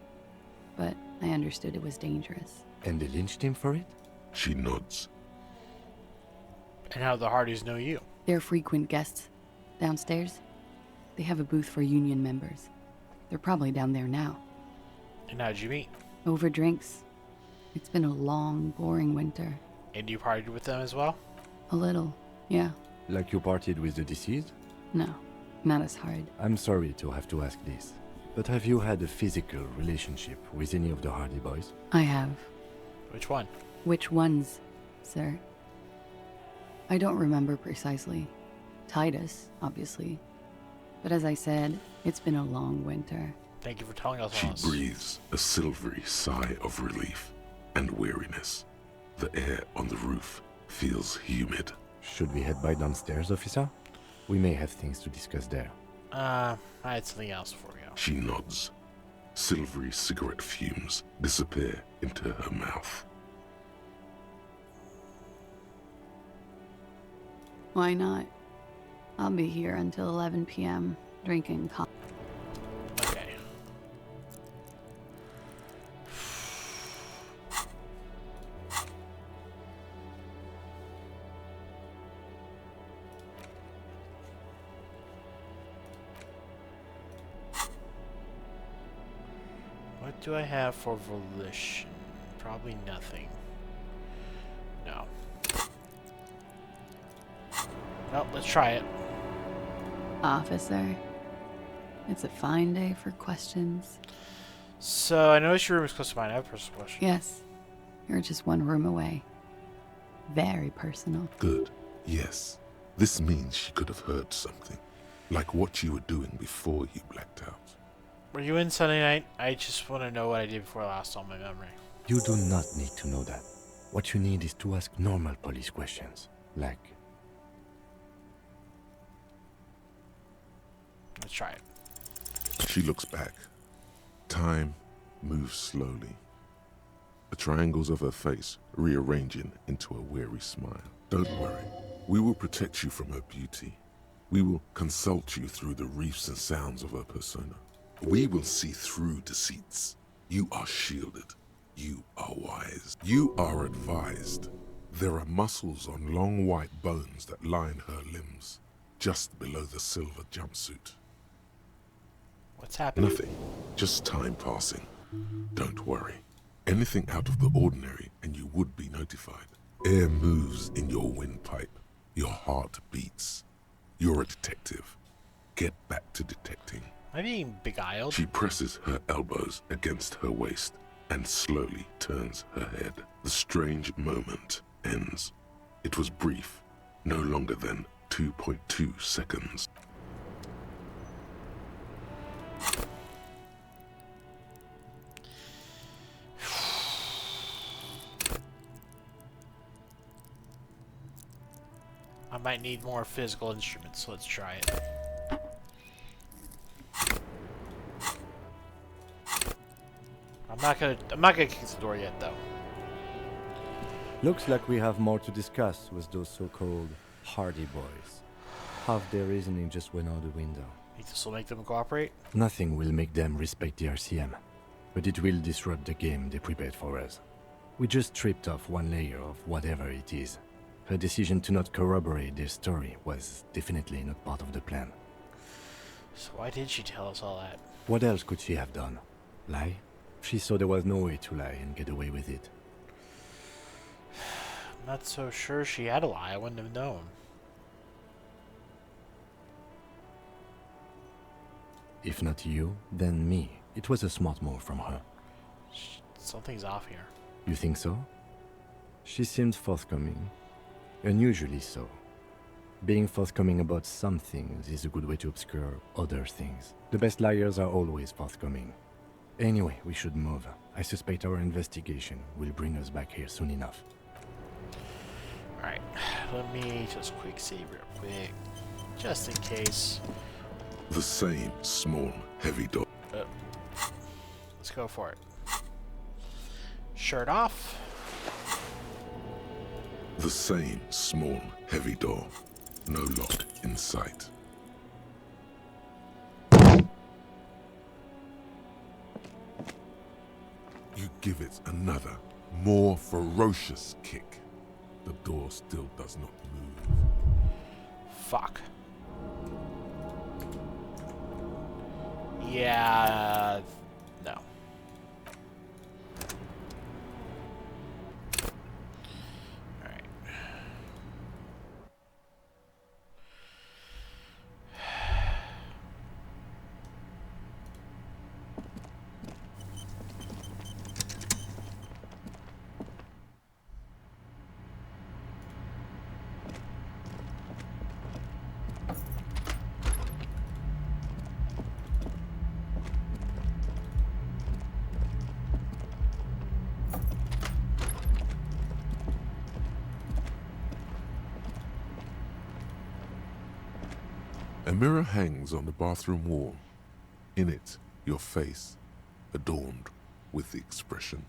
But I understood it was dangerous. And they lynched him for it? She nods. And how the Hardys know you? They're frequent guests. Downstairs. They have a booth for Union members. They're probably down there now. And how'd you meet? Over drinks. It's been a long, boring winter. And you partied with them as well? A little, yeah. Like you partied with the deceased? No, not as hard. I'm sorry to have to ask this, but have you had a physical relationship with any of the Hardy boys? I have. Which one? Which ones, sir? I don't remember precisely. Titus, obviously. But as I said, it's been a long winter. Thank you for telling us She all this. breathes a silvery sigh of relief and weariness. The air on the roof feels humid. Should we head by downstairs, officer? We may have things to discuss there. I had something else for you. She nods. Silvery cigarette fumes disappear into her mouth. Why not? I'll be here until 11 p.m. drinking coffee. Okay. What do I have for volition? Probably nothing. No. Well, let's try it. Officer, it's a fine day for questions. So, I noticed your room is close to mine. I have a personal question. Yes, you're just one room away. Very personal. Good. Yes. This means she could have heard something. Like what you were doing before you blacked out. Were you in Sunday night? I just want to know what I did before I lost all my memory. You do not need to know that. What you need is to ask normal police questions. Like... Let's try it. She looks back. Time moves slowly. The triangles of her face rearranging into a weary smile. Don't worry. We will protect you from her beauty. We will consult you through the reefs and sounds of her persona. We will see through deceits. You are shielded. You are wise. You are advised. There are muscles on long white bones that line her limbs, just below the silver jumpsuit. What's happening? Nothing. Just time passing. Don't worry. Anything out of the ordinary and you would be notified. Air moves in your windpipe. Your heart beats. You're a detective. Get back to detecting. Am I being beguiled? She presses her elbows against her waist and slowly turns her head. The strange moment ends. It was brief, no longer than 2.2 seconds. I might need more physical instruments, so let's try it. I'm not gonna kick the door yet, though. Looks like we have more to discuss with those so-called Hardy Boys. Half their reasoning just went out the window. Think this will make them cooperate? Nothing will make them respect the RCM, but it will disrupt the game they prepared for us. We just stripped off one layer of whatever it is. Her decision to not corroborate their story was definitely not part of the plan. So why did she tell us all that? What else could she have done? Lie? She saw there was no way to lie and get away with it. I'm not so sure she had a lie. I wouldn't have known. If not you, then me. It was a smart move from her. Something's off here. You think so? She seemed forthcoming. Unusually so. Being forthcoming about some things is a good way to obscure other things. The best liars are always forthcoming. Anyway, we should move. I suspect our investigation will bring us back here soon enough. Alright, let me just quick save real quick. Just in case. The same small, heavy door. Let's go for it. Shirt off. The same small, heavy door. No lock in sight. You give it another, more ferocious kick. The door still does not move. Fuck. Yeah. No. Alright. A mirror hangs on the bathroom wall. In it, your face, adorned with the expression.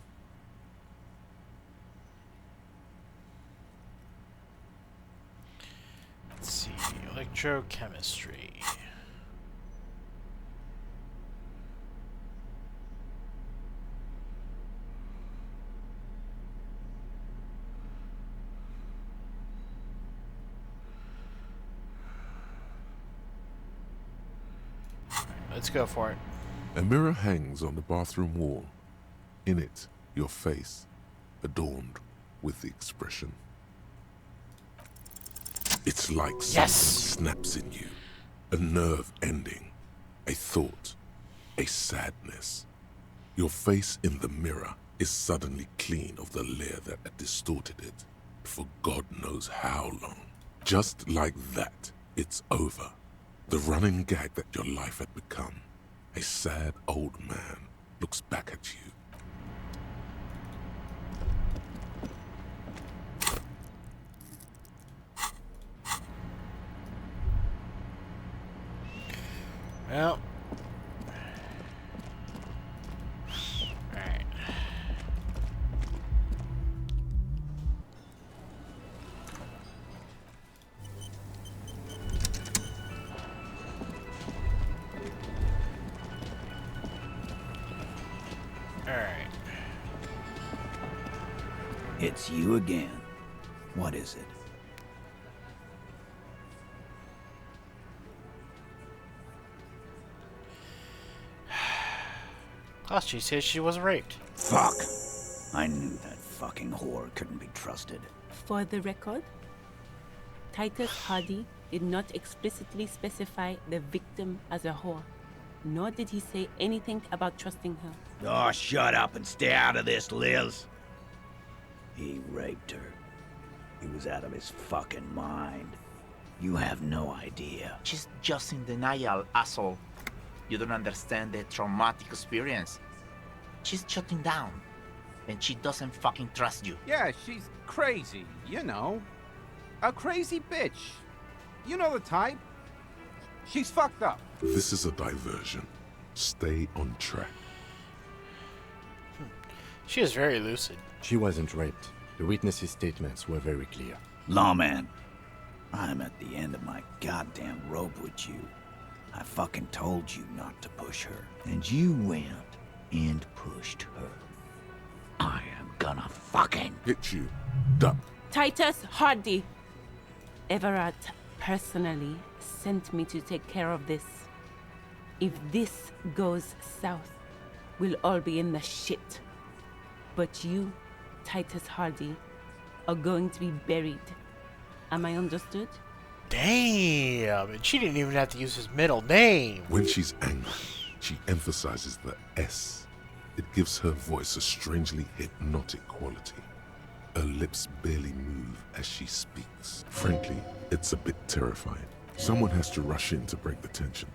Let's see. Electrochemistry. Let's go for it. A mirror hangs on the bathroom wall. In it, your face, adorned with the expression. It's like something snaps in you. A nerve ending, a thought, a sadness. Your face in the mirror is suddenly clean of the layer that had distorted it for God knows how long. Just like that, it's over. The running gag that your life had become. A sad old man looks back at you. Well. Alright. Alright. It's you again. What is it? Oh, she says she was raped. Fuck! I knew that fucking whore couldn't be trusted. For the record, Titus Hardy did not explicitly specify the victim as a whore, nor did he say anything about trusting her. Oh, shut up and stay out of this, Liz. He raped her. He was out of his fucking mind. You have no idea. She's just in denial, asshole. You don't understand the traumatic experience. She's shutting down. And she doesn't fucking trust you. Yeah, she's crazy, you know. A crazy bitch. You know the type. She's fucked up. This is a diversion. Stay on track. She is very lucid. She wasn't raped. The witnesses' statements were very clear. Lawman, I'm at the end of my goddamn rope with you. I fucking told you not to push her. And you went and pushed her. I am gonna fucking hit you. Duck. Titus Hardy. Everett personally sent me to take care of this. If this goes south, we'll all be in the shit. But you, Titus Hardy, are going to be buried. Am I understood? Damn, and she didn't even have to use his middle name. When she's angry, she emphasizes the S. It gives her voice a strangely hypnotic quality. Her lips barely move as she speaks. Frankly, it's a bit terrifying. Someone has to rush in to break the tension.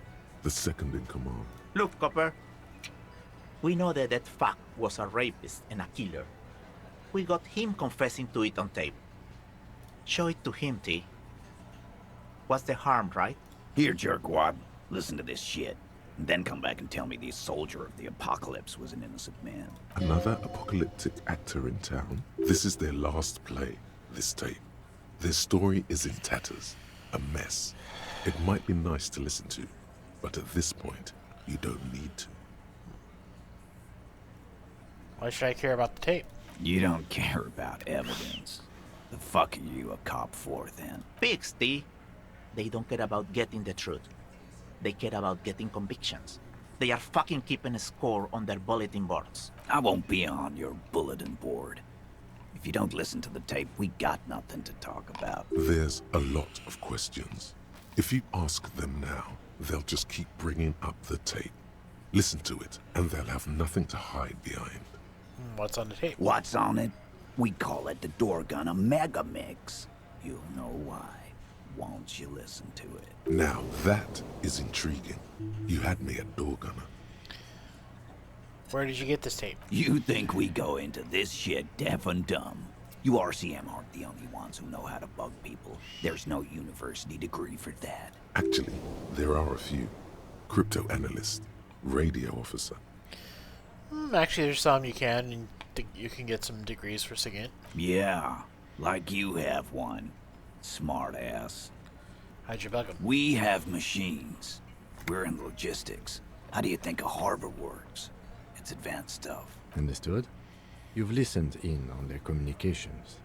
The second in command. Look, Copper. We know that that fuck was a rapist and a killer. We got him confessing to it on tape. Show it to him, T. What's the harm, right? Here, jerkwad. Listen to this shit. And then come back and tell me the soldier of the apocalypse was an innocent man. Another apocalyptic actor in town. This is their last play, this tape. Their story is in tatters, a mess. It might be nice to listen to, but at this point, you don't need to. Why should I care about the tape? You don't care about evidence. The fuck are you a cop for, then? Pigs, T. They don't care about getting the truth. They care about getting convictions. They are fucking keeping a score on their bulletin boards. I won't be on your bulletin board. If you don't listen to the tape, we got nothing to talk about. There's a lot of questions. If you ask them now, they'll just keep bringing up the tape. Listen to it, and they'll have nothing to hide behind. What's on the tape? What's on it? We call it the door gun a mega mix. You'll know why. Won't you listen to it? Now that is intriguing. You had me at door gunner. Where did you get this tape? You think we go into this shit deaf and dumb? You RCM aren't the only ones who know how to bug people. There's no university degree for that. Actually, there are a few. Crypto analyst, radio officer. Actually, there's some you can, and you can get some degrees for SIGINT. Yeah, like you have one. Smart ass. How'd you bug 'em? We have machines. We're in logistics. How do you think a harbor works? It's advanced stuff. Understood? You've listened in on their communications.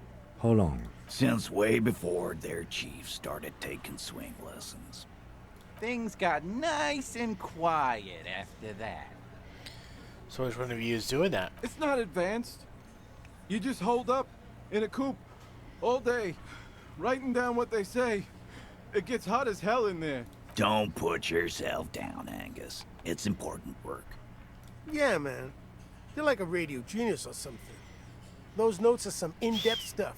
How long? Since way before their chief started taking swing lessons. Things got nice and quiet after that. So which one of you is doing that? It's not advanced. You just hold up in a coop all day, writing down what they say. It gets hot as hell in there. Don't put yourself down, Angus. It's important work. Yeah, man. You're like a radio genius or something. Those notes are some in-depth stuff.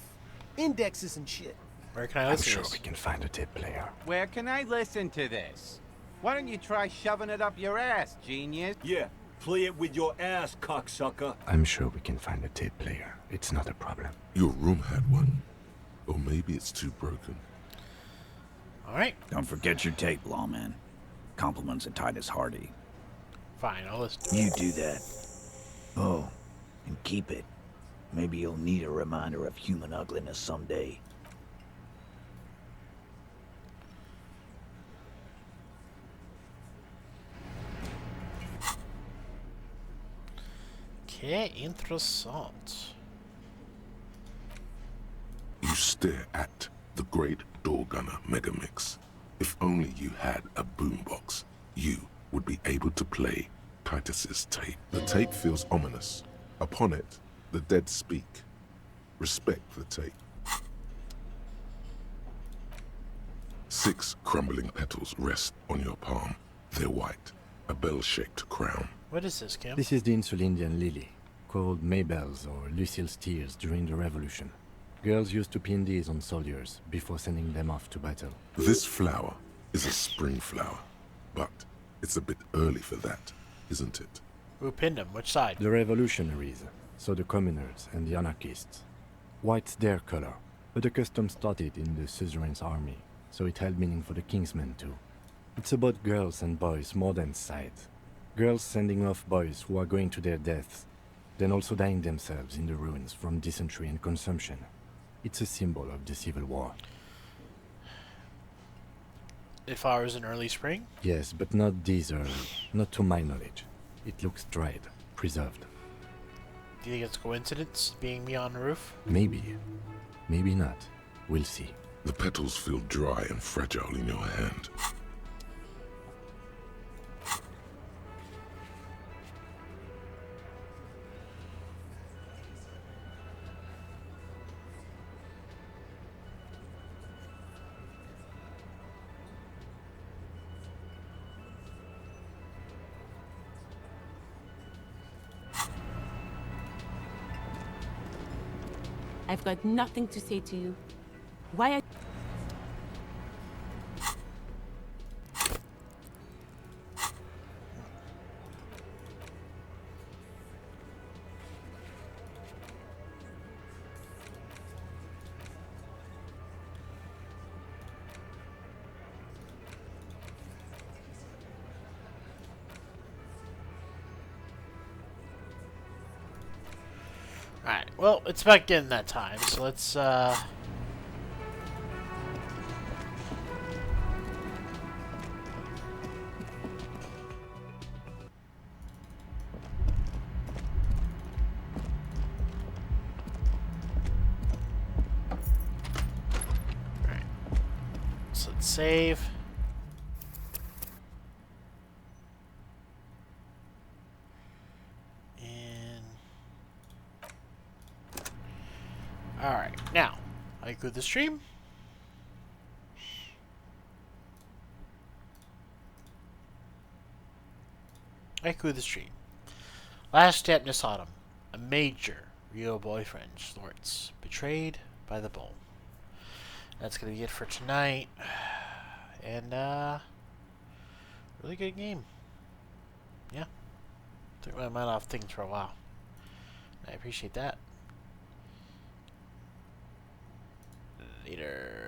Indexes and shit. Where can I I'm listen sure to this? we can find a tape player. Where can I listen to this? Why don't you try shoving it up your ass, genius? Yeah, play it with your ass, cocksucker. I'm sure we can find a tape player. It's not a problem. Your room had one. Or maybe it's too broken. Alright. Don't forget your tape, lawman. Compliments of Titus Hardy. Fine, I'll listen to You it. do that. Oh, and keep it. Maybe you'll need a reminder of human ugliness someday. Okay, interessant. You stare at the great door gunner megamix. If only you had a boombox, you would be able to play Titus's tape. The tape feels ominous. Upon it, the dead speak. Respect the tape. 6 crumbling petals rest on your palm. They're white, a bell-shaped crown. What is this, Kim? This is the Insulindian lily, called Maybelle's or Lucille's tears during the Revolution. Girls used to pin these on soldiers before sending them off to battle. This flower is a spring flower, but it's a bit early for that, isn't it? Who pinned him? Which side? The revolutionaries, so the communers and the anarchists. White's their color. But the custom started in the suzerain's army, so it held meaning for the king's men too. It's about girls and boys more than sight. Girls sending off boys who are going to their deaths, then also dying themselves in the ruins from dysentery and consumption. It's a symbol of the civil war. It flowers in early spring? Yes, but not this early. Not to my knowledge. It looks dried, preserved. Do you think it's a coincidence, being me on the roof? Maybe. Maybe not. We'll see. The petals feel dry and fragile in your hand. I've got nothing to say to you. Why are... Alright, well, it's about getting that time, so let's, Alright. So let's save. Alright, now, I go to the stream. I go to the stream. Last step this autumn. A major real boyfriend, Schwartz, betrayed by the bull. That's gonna be it for tonight. And, really good game. Yeah. Took my mind off things for a while. I appreciate that. Later.